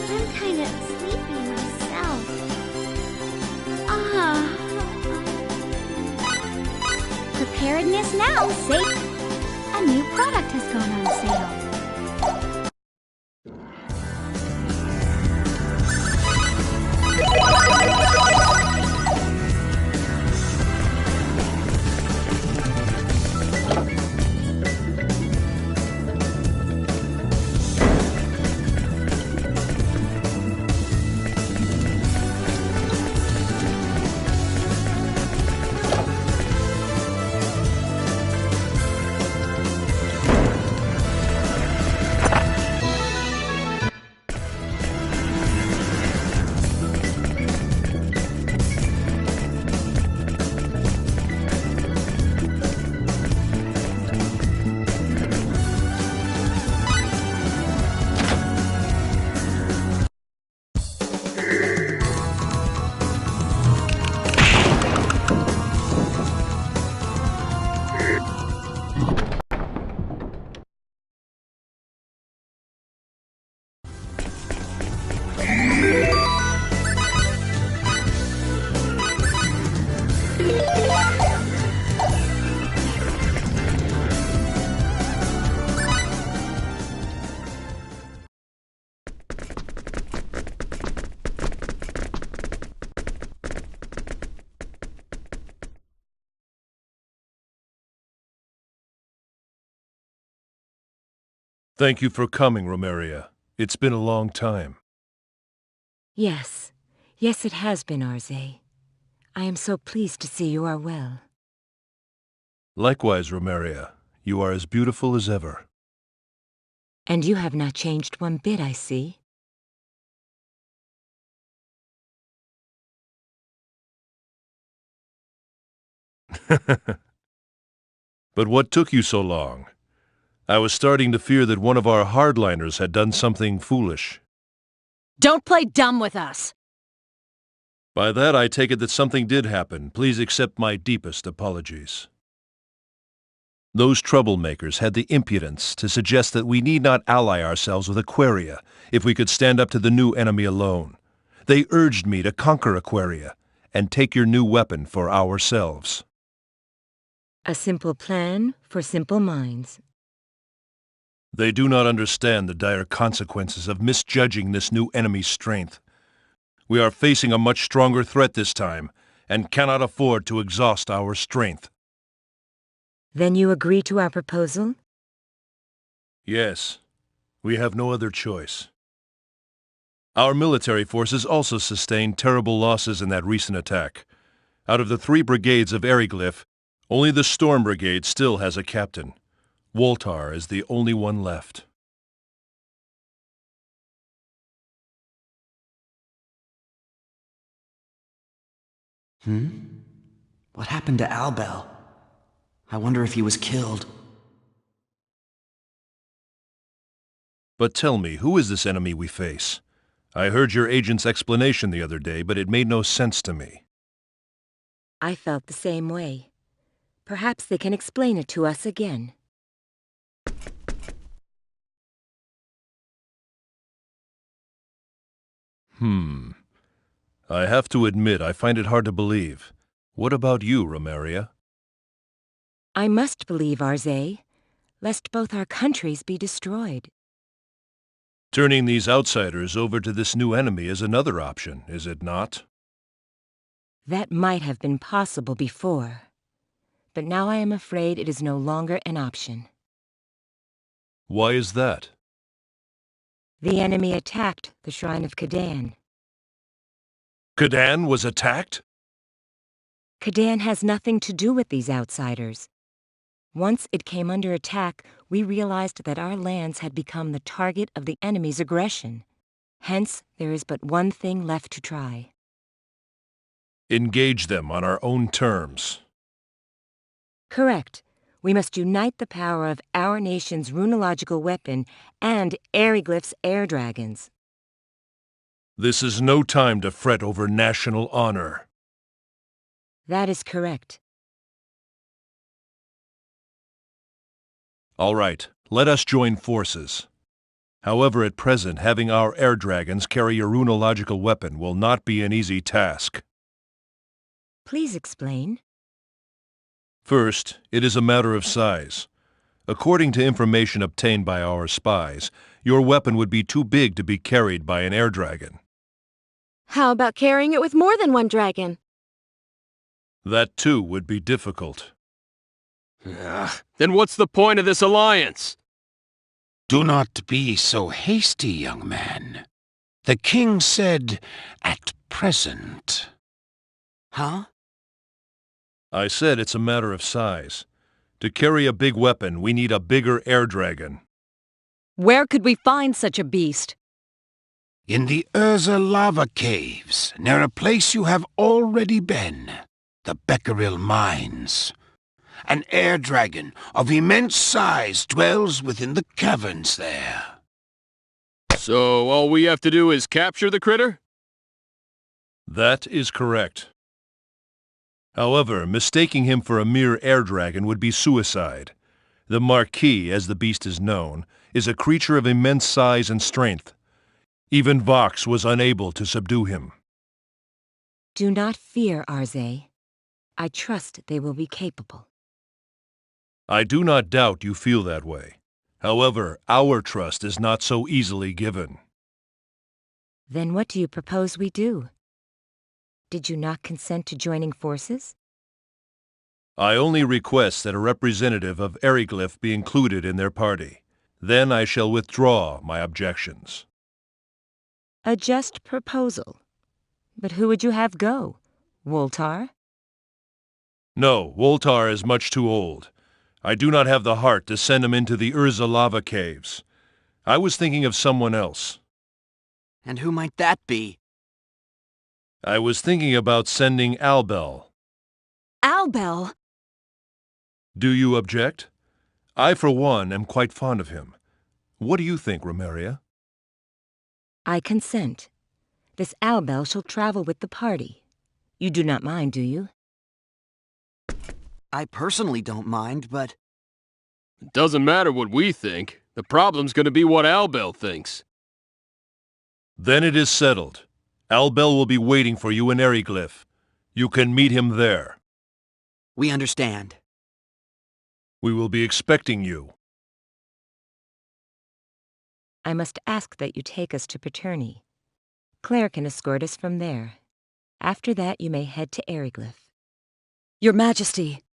R: I'm kind of sleepy myself. Preparedness now, safe. A new product has gone on sale.
S: Thank you for coming, Romeria. It's been a long time.
A: Yes. Yes, it has been, Arze. I am so pleased to see you are well.
S: Likewise, Romeria. You are as beautiful as ever.
A: And you have not changed one bit, I see.
S: But what took you so long? I was starting to fear that one of our hardliners had done something foolish.
B: Don't play dumb with us!
S: By that, I take it that something did happen. Please accept my deepest apologies. Those troublemakers had the impudence to suggest that we need not ally ourselves with Aquaria if we could stand up to the new enemy alone. They urged me to conquer Aquaria and take your new weapon for ourselves.
A: A simple plan for simple minds.
S: They do not understand the dire consequences of misjudging this new enemy's strength. We are facing a much stronger threat this time, and cannot afford to exhaust our strength.
A: Then you agree to our proposal?
S: Yes. We have no other choice. Our military forces also sustained terrible losses in that recent attack. Out of the 3 brigades of Airglyph, only the Storm Brigade still has a captain. Woltar is the only one left.
E: What happened to Albel? I wonder if he was killed.
S: But tell me, who is this enemy we face? I heard your agent's explanation the other day, but it made no sense to me.
A: I felt the same way. Perhaps they can explain it to us again.
S: I have to admit, I find it hard to believe. What about you, Romeria?
A: I must believe, Arze, lest both our countries be destroyed.
S: Turning these outsiders over to this new enemy is another option, is it not?
A: That might have been possible before, but now I am afraid it is no longer an option.
S: Why is that?
A: The enemy attacked the Shrine of Kadan.
S: Kadan was attacked?
A: Kadan has nothing to do with these outsiders. Once it came under attack, we realized that our lands had become the target of the enemy's aggression. Hence, there is but one thing left to try.
S: Engage them on our own terms.
A: Correct. We must unite the power of our nation's runological weapon and Airglyph's air dragons.
S: This is no time to fret over national honor.
A: That is correct.
S: All right, let us join forces. However, at present, having our air dragons carry a runological weapon will not be an easy task.
A: Please explain.
S: First, it is a matter of size. According to information obtained by our spies, your weapon would be too big to be carried by an air dragon.
D: How about carrying it with more than one dragon?
S: That too would be difficult.
C: Then what's the point of this alliance?
T: Do not be so hasty, young man. The king said, at present.
E: Huh?
S: I said it's a matter of size. To carry a big weapon, we need a bigger air dragon.
B: Where could we find such a beast?
T: In the Urza lava caves, near a place you have already been, the Becquerel mines. An air dragon of immense size dwells within the caverns there.
C: So all we have to do is capture the critter?
S: That is correct. However, mistaking him for a mere air dragon would be suicide. The Marquis, as the beast is known, is a creature of immense size and strength. Even Vox was unable to subdue him.
A: Do not fear, Arze. I trust they will be capable.
S: I do not doubt you feel that way. However, our trust is not so easily given.
A: Then what do you propose we do? Did you not consent to joining forces?
S: I only request that a representative of Airglyph be included in their party. Then I shall withdraw my objections.
A: A just proposal. But who would you have go? Woltar?
S: No, Woltar is much too old. I do not have the heart to send him into the Urza lava caves. I was thinking of someone else.
E: And who might that be?
S: I was thinking about sending Albel.
B: Albel?
S: Do you object? I, for one, am quite fond of him. What do you think, Romeria?
A: I consent. This Albel shall travel with the party. You do not mind, do you?
E: I personally don't mind, but...
C: It doesn't matter what we think. The problem's gonna be what Albel thinks.
S: Then it is settled. Albel will be waiting for you in Airglyph. You can meet him there.
E: We understand.
S: We will be expecting you.
A: I must ask that you take us to Peterny. Claire can escort us from there. After that, you may head to Airglyph.
B: Your Majesty.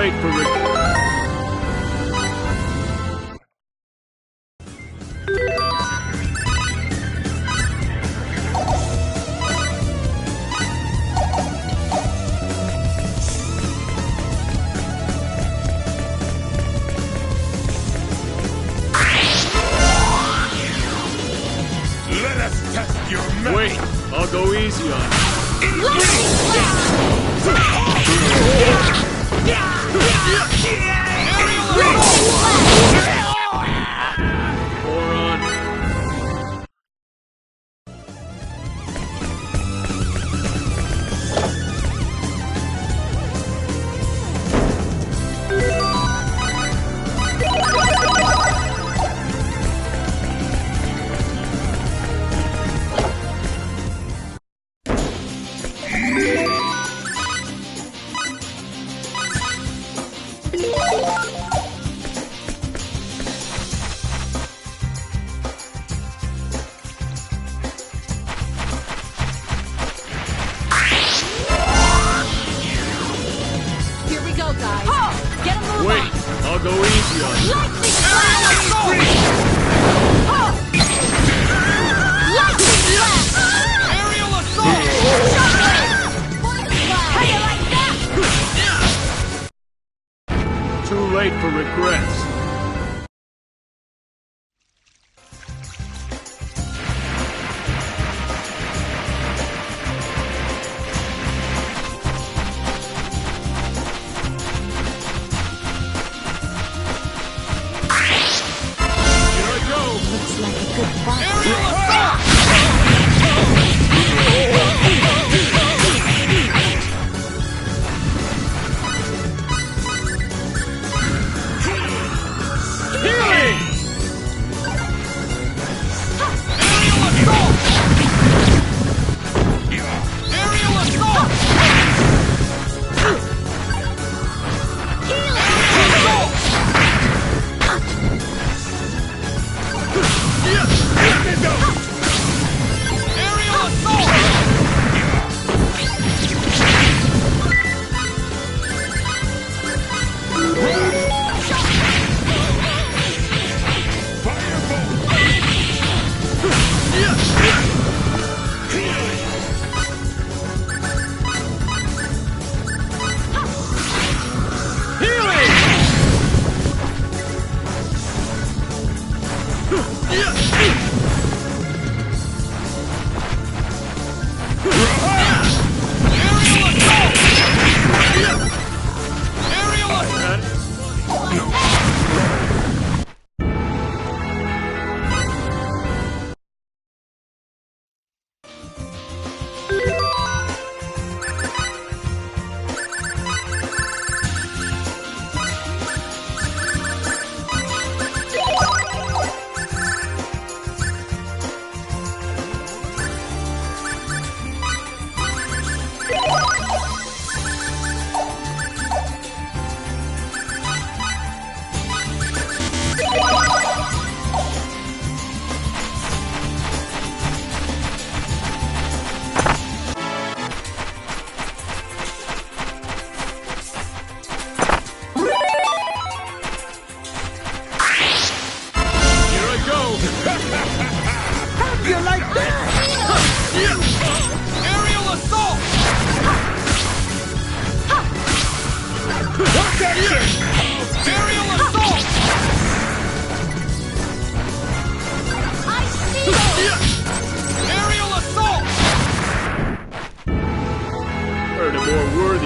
C: late for
T: Let us test your mettle.
C: Wait, I'll go easy on it. Moron. Wait, I'll go easy on it.
T: Aerial assault!
I: How you like that?
C: Too late for regrets.
G: Looks like a good fight.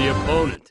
C: Opponent.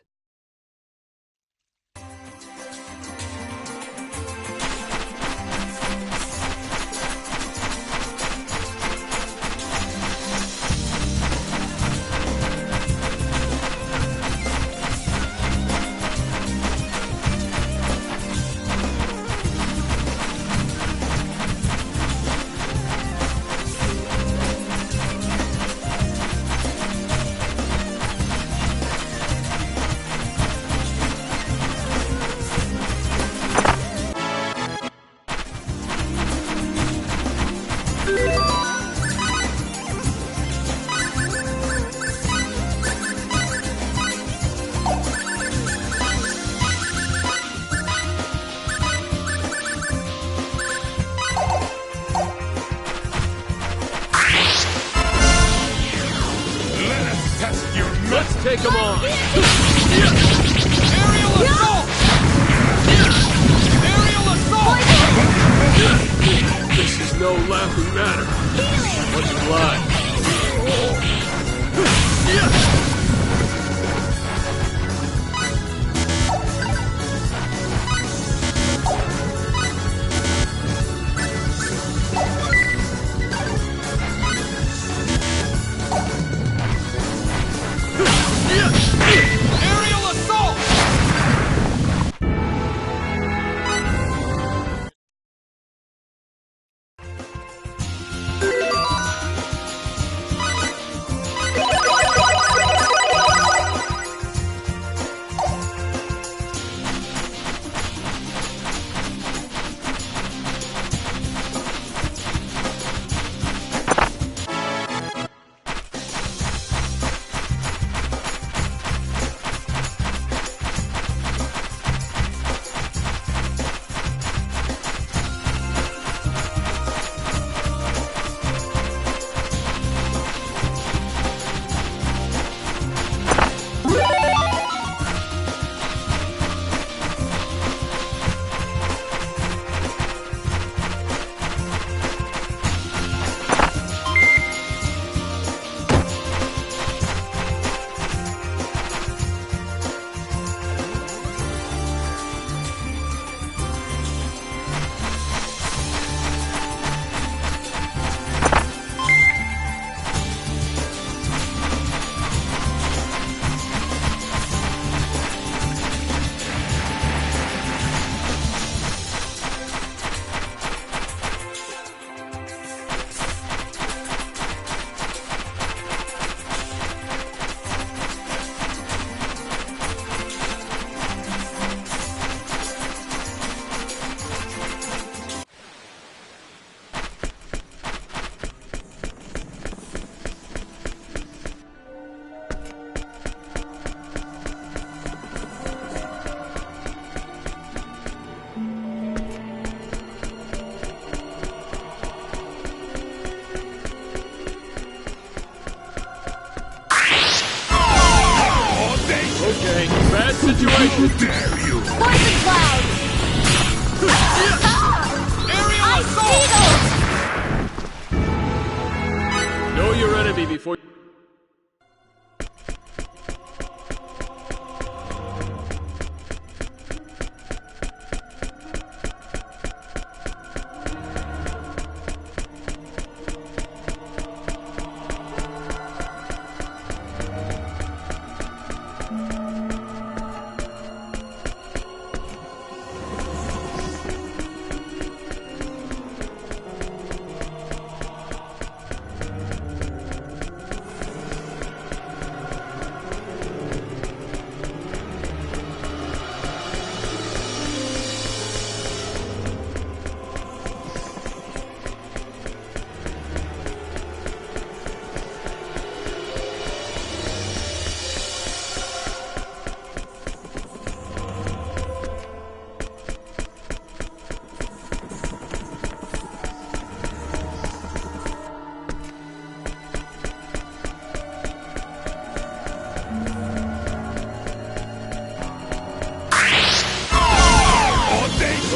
C: This is no laughing matter. Much blood.
U: Aerial assault!
C: Okay, bad situation.
U: How dare you!
I: Poison cloud!
U: Aerial assault!
C: Know your enemy before...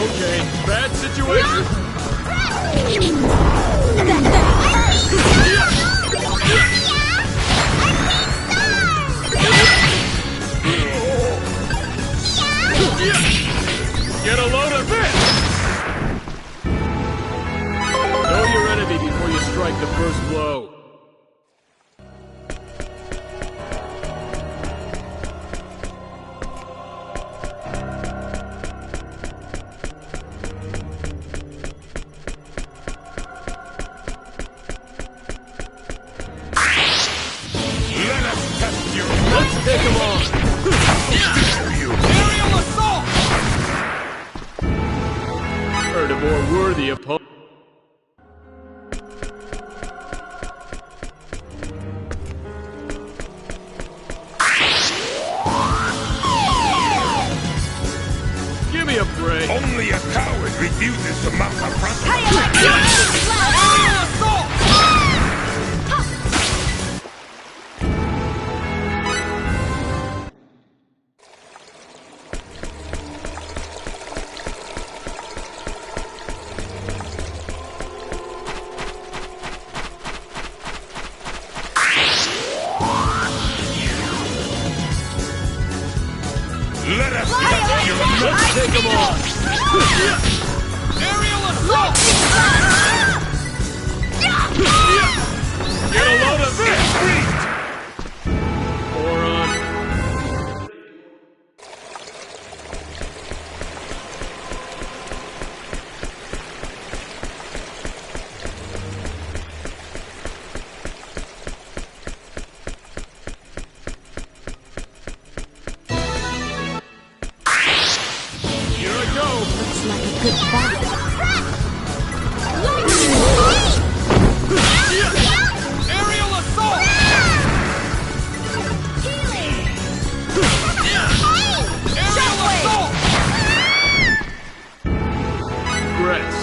C: Okay, bad situation. Get a load of this! Know your enemy before you strike the first blow. Let's take him on!
U: Aerial assault!
C: Heard a more worthy opponent. Give me a break.
U: Only a coward refuses to mount a front. Aerial assault! Let us touch your
C: Let's take them on!
U: Aerial assault!
C: Get a load of this! Moron. Here I go!
G: Looks like a good fight.
U: Aerial assault! Aerial assault!
C: Regrets.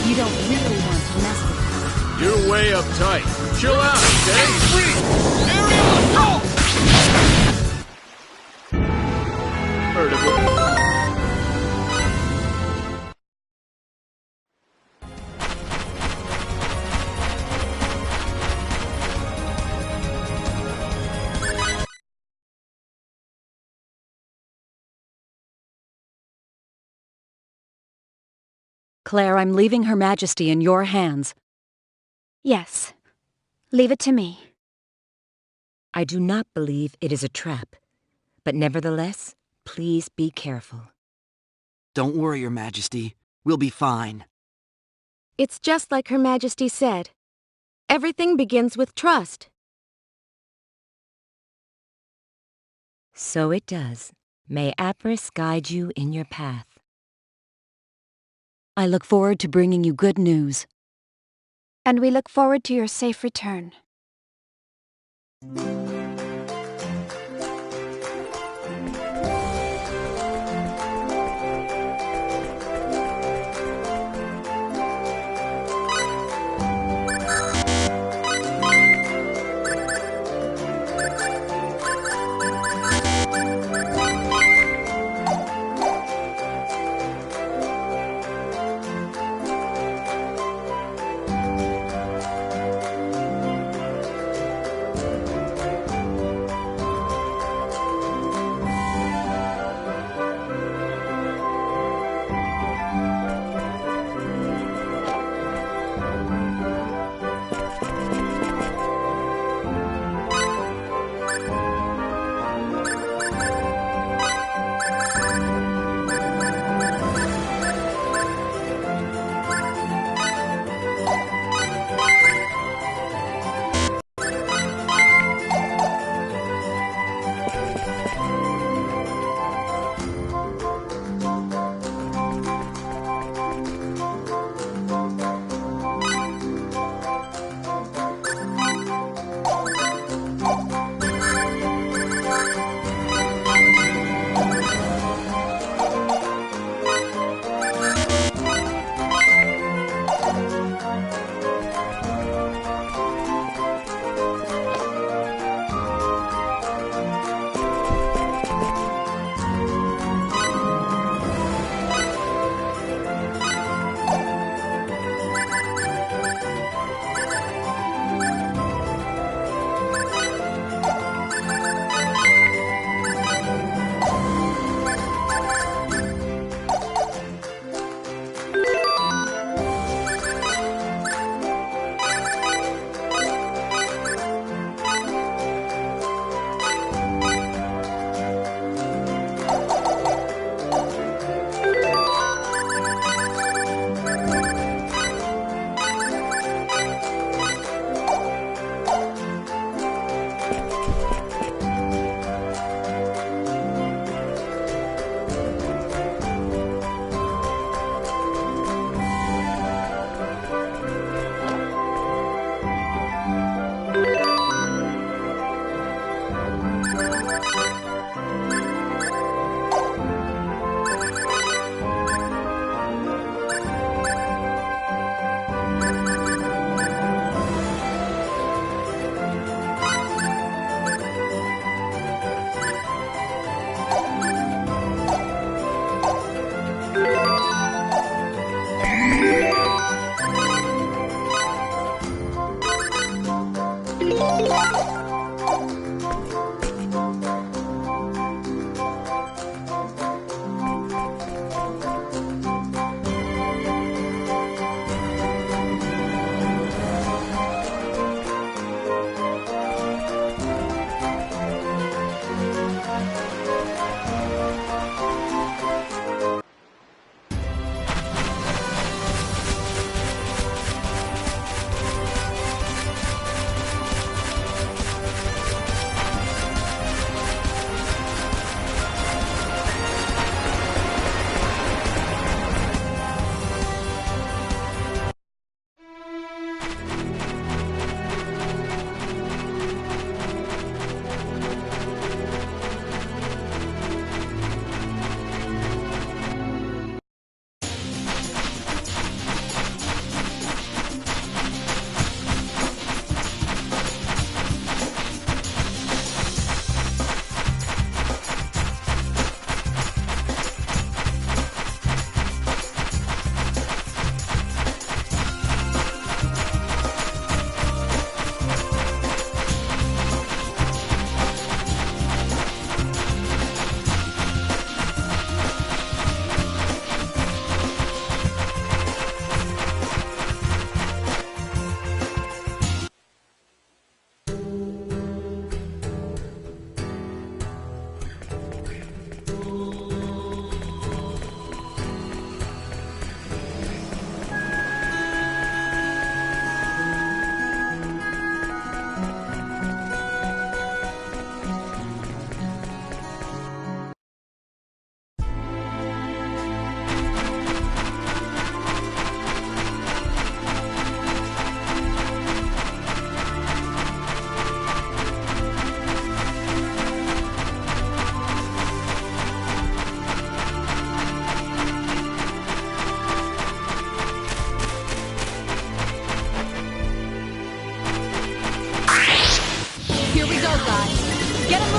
B: You don't really want to mess with her.
C: You're way uptight. Chill out, okay?
U: Aerial assault!
C: Heard of it.
B: Claire, I'm leaving Her Majesty in your hands.
H: Yes. Leave it to me.
A: I do not believe it is a trap, but nevertheless, please be careful.
E: Don't worry, Your Majesty. We'll be fine.
D: It's just like Her Majesty said. Everything begins with trust.
A: So it does. May Apris guide you in your path.
B: I look forward to bringing you good news.
H: And we look forward to your safe return.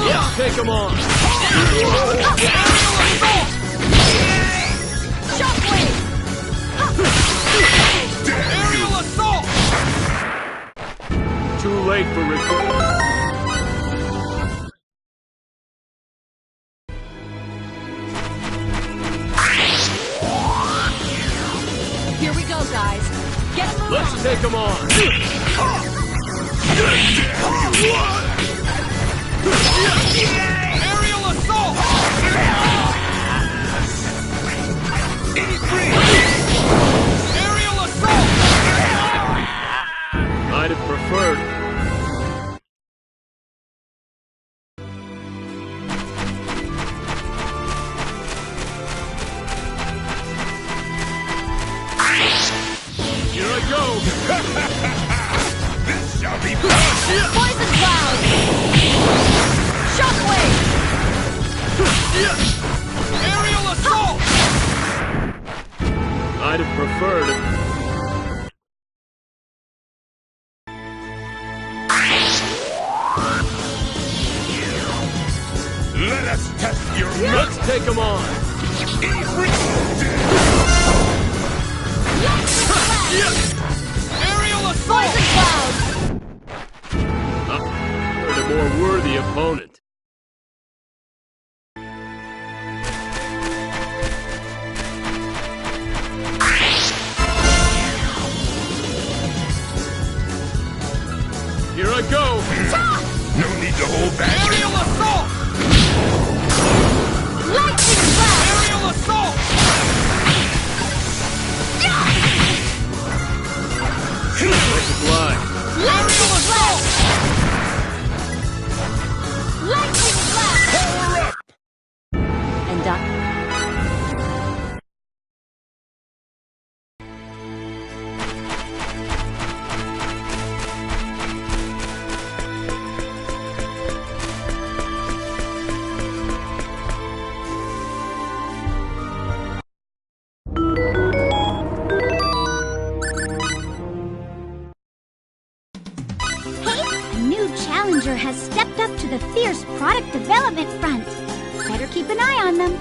C: Yeah, take him on!
J: Shockwave!
U: Aerial assault!
C: Too late for recovery.
J: Here we go, guys. Get him around.
C: Let's take him on!
U: Aerial assault! Aerial assault!
C: I'd have preferred. Here I go!
U: This shall be fun!
J: Poison cloud! Shockwave!
U: Aerial assault!
C: I'd have preferred.
U: Let us test your
C: Let's take him on!
U: Aerial assault!
J: Poison cloud!
C: A more worthy opponent. Here I go!
U: No need to hold back. Aerial assault!
J: Lightning blast!
U: Aerial assault!
C: Fly.
J: Lightning blast! Lightning blast!
U: Power up!
B: And
R: A new challenger has stepped up to the fierce product development front. Better keep an eye on them.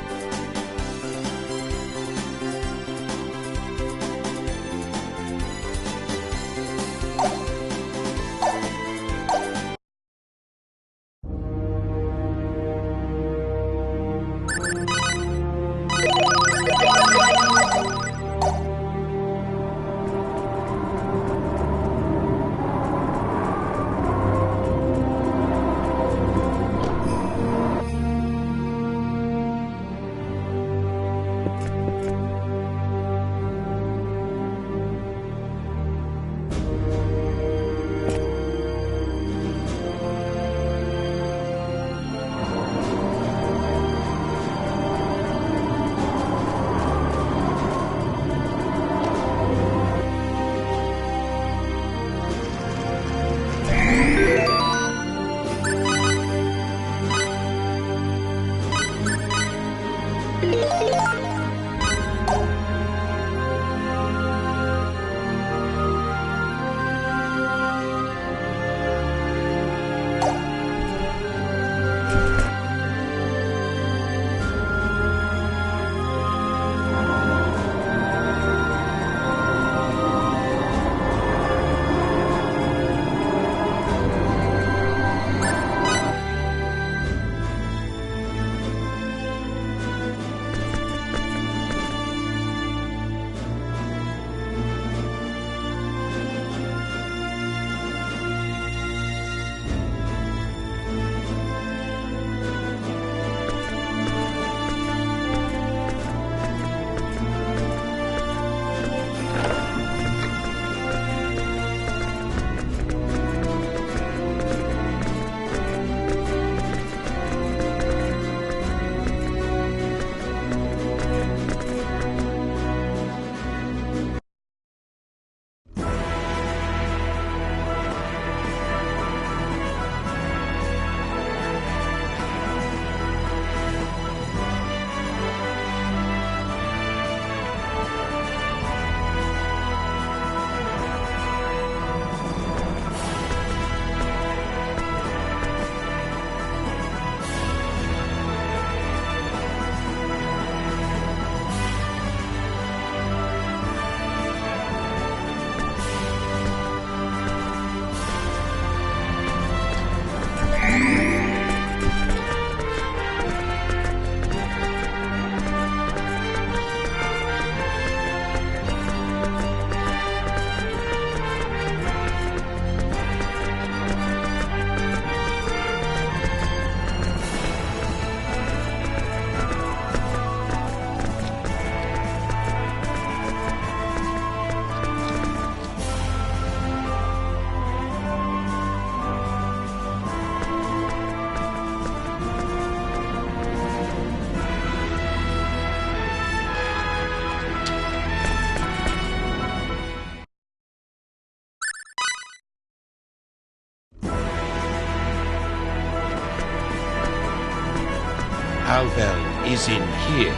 T: Albel is in here.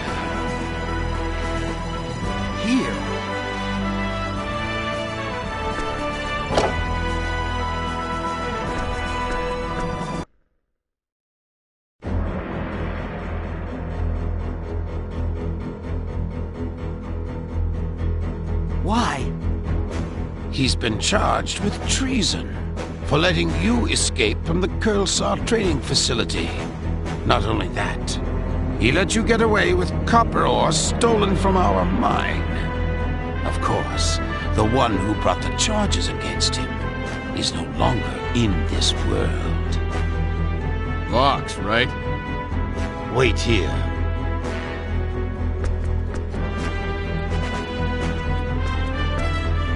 F: Here?
E: Why?
T: He's been charged with treason for letting you escape from the Crosell trading facility. Not only that, he let you get away with copper ore stolen from our mine. Of course, the one who brought the charges against him is no longer in this world.
C: Vox, right?
T: Wait here.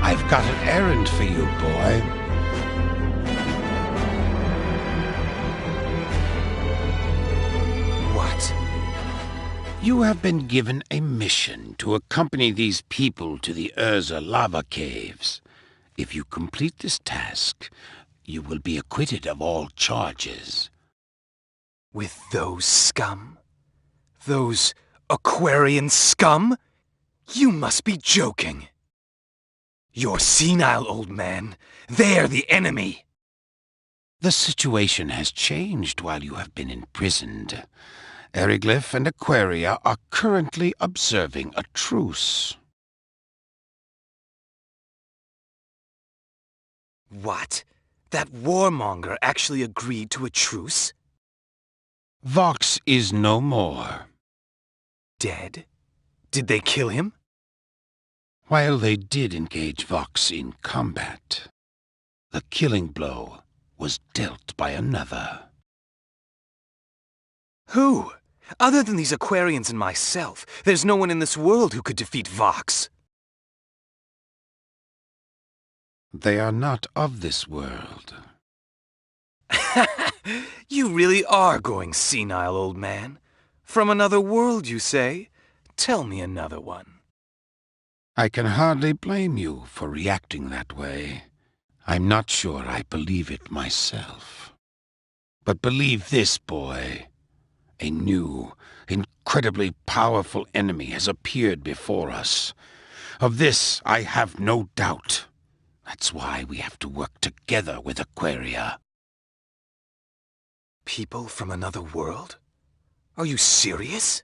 T: I've got an errand for you, boy.
F: What?
T: You have been given a mission to accompany these people to the Urza lava caves. If you complete this task, you will be acquitted of all charges.
F: With those scum? Those Aquarian scum? You must be joking. You're senile, old man. They're the enemy.
T: The situation has changed while you have been imprisoned. Airglyph and Aquaria are currently observing a truce.
F: What? That warmonger actually agreed to a truce?
T: Vox is no more.
F: Dead? Did they kill him?
T: While they did engage Vox in combat, the killing blow was dealt by another.
F: Who? Other than these Aquarians and myself, there's no one in this world who could defeat Vox.
T: They are not of this world.
F: You really are going senile, old man. From another world, you say? Tell me another one.
T: I can hardly blame you for reacting that way. I'm not sure I believe it myself. But believe this, boy. A new, incredibly powerful enemy has appeared before us. Of this, I have no doubt. That's why we have to work together with Aquaria.
F: People from another world? Are you serious?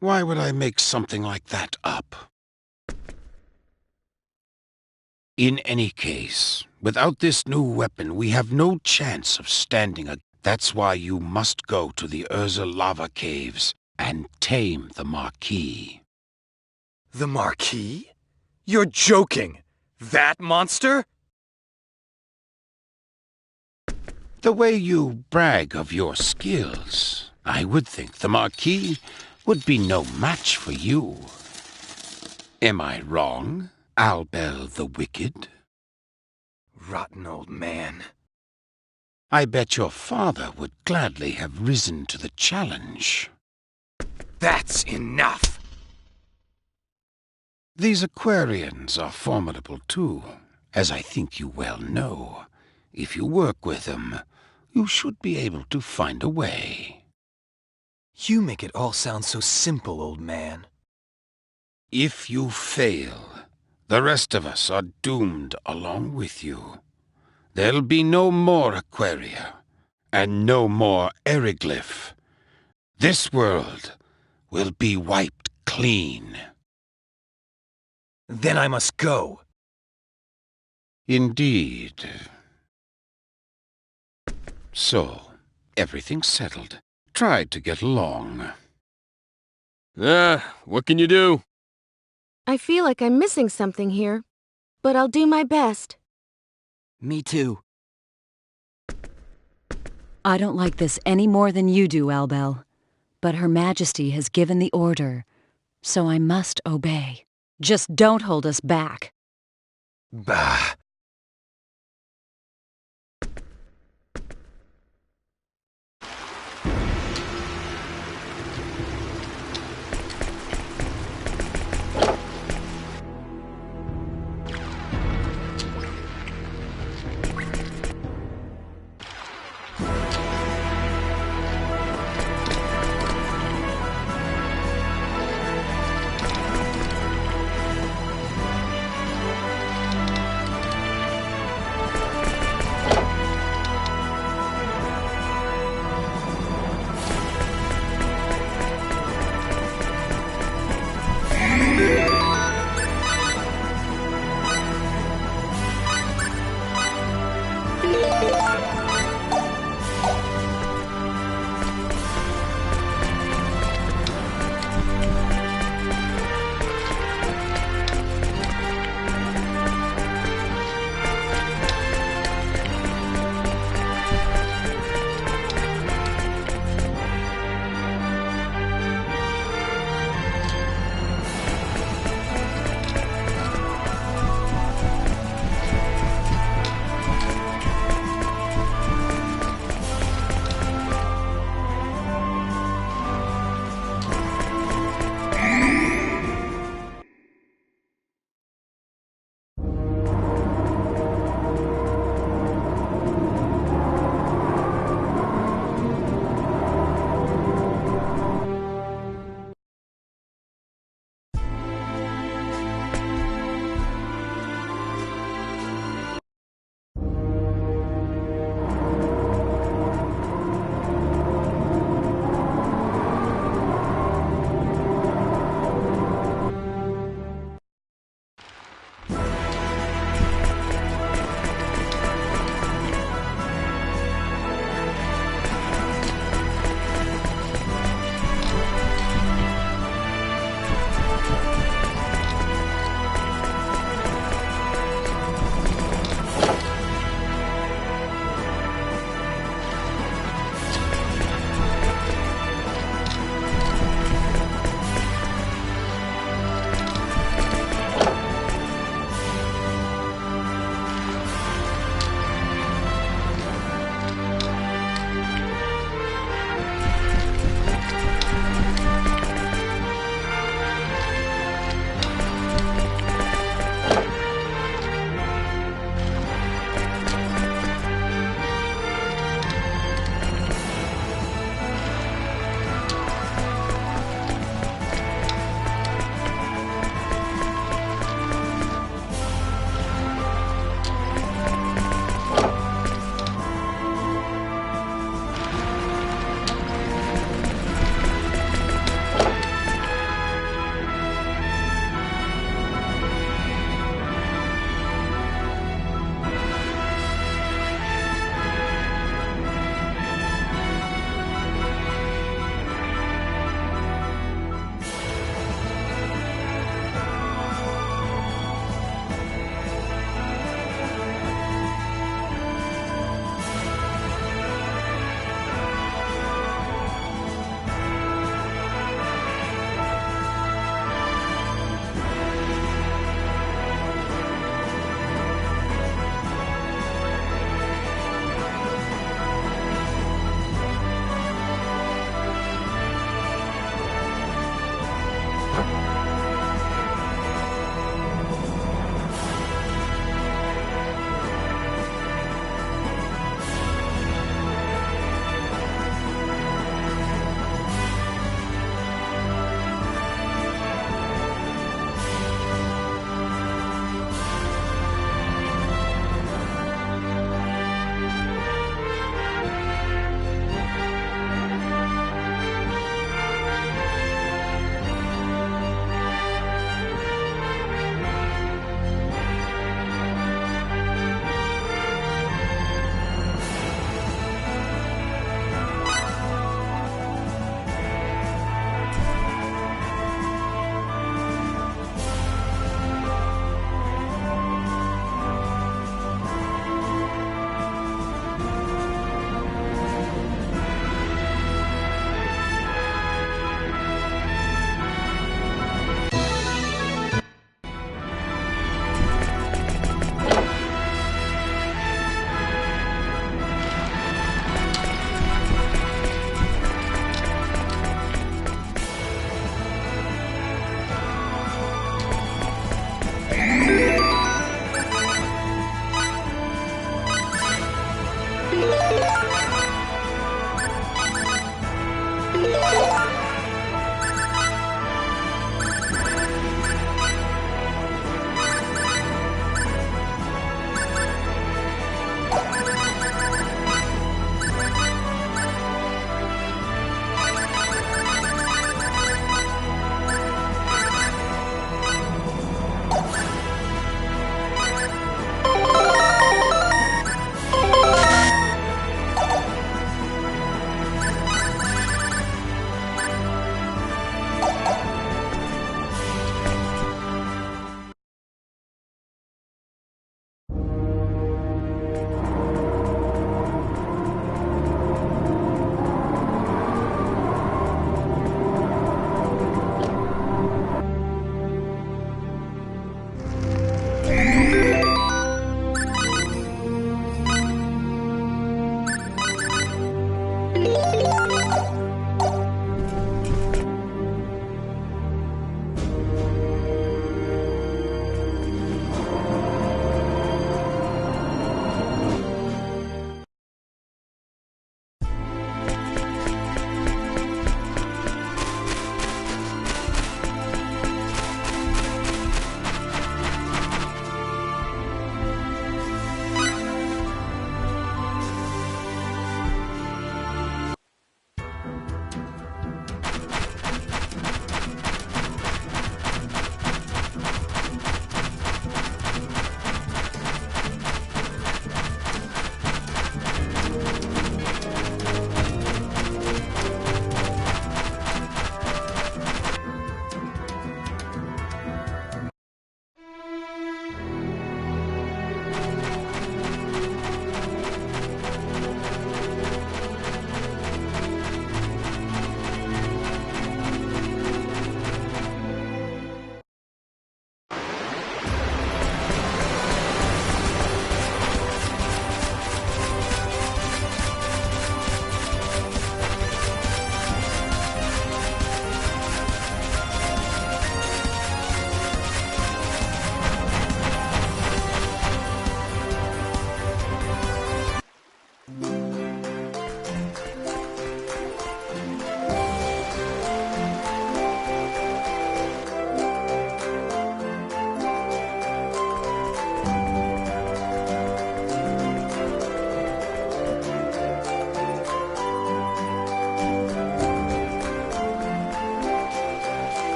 T: Why would I make something like that up? In any case, without this new weapon, we have no chance of standing against. That's why you must go to the Urza lava caves and tame the Marquis.
F: The Marquis? You're joking! That monster?
T: The way you brag of your skills, I would think the Marquis would be no match for you. Am I wrong, Albel the Wicked?
F: Rotten old man.
T: I bet your father would gladly have risen to the challenge.
F: That's enough!
T: These Aquarians are formidable too, as I think you well know. If you work with them, you should be able to find a way.
F: You make it all sound so simple, old man.
T: If you fail, the rest of us are doomed along with you. There'll be no more Aquaria, and no more Airglyph. This world will be wiped clean.
F: Then I must go.
T: Indeed. So, everything's settled. Try to get along.
C: What can you do?
D: I feel like I'm missing something here, but I'll do my best.
E: Me too.
B: I don't like this any more than you do, Albel. But Her Majesty has given the order, so I must obey. Just don't hold us back.
F: Bah.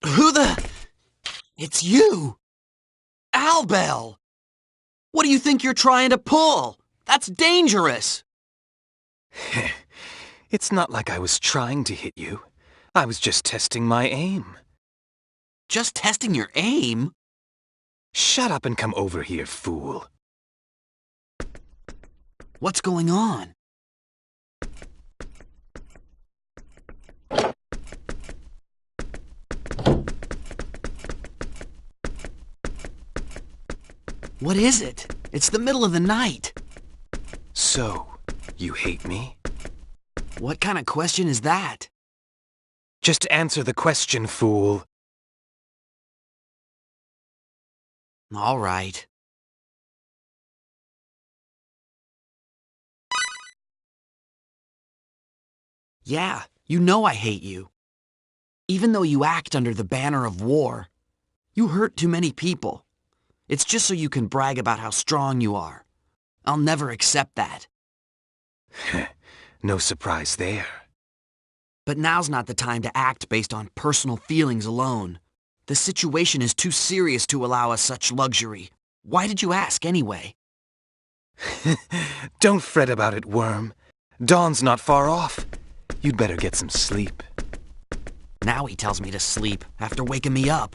E: Who the... It's you! Albel! What do you think you're trying to pull? That's dangerous!
L: It's not like I was trying to hit you. I was just testing my aim.
E: Just testing your aim?
L: Shut up and come over here, fool.
E: What's going on? What is it? It's the middle of the night.
L: So, you hate me?
E: What kind of question is that?
L: Just answer the question, fool.
E: All right. Yeah, you know I hate you. Even though you act under the banner of war, you hurt too many people. It's just so you can brag about how strong you are. I'll never accept that.
L: No surprise there.
E: But now's not the time to act based on personal feelings alone. The situation is too serious to allow us such luxury. Why did you ask anyway?
L: Don't fret about it, Worm. Dawn's not far off. You'd better get some sleep.
E: Now he tells me to sleep after waking me up.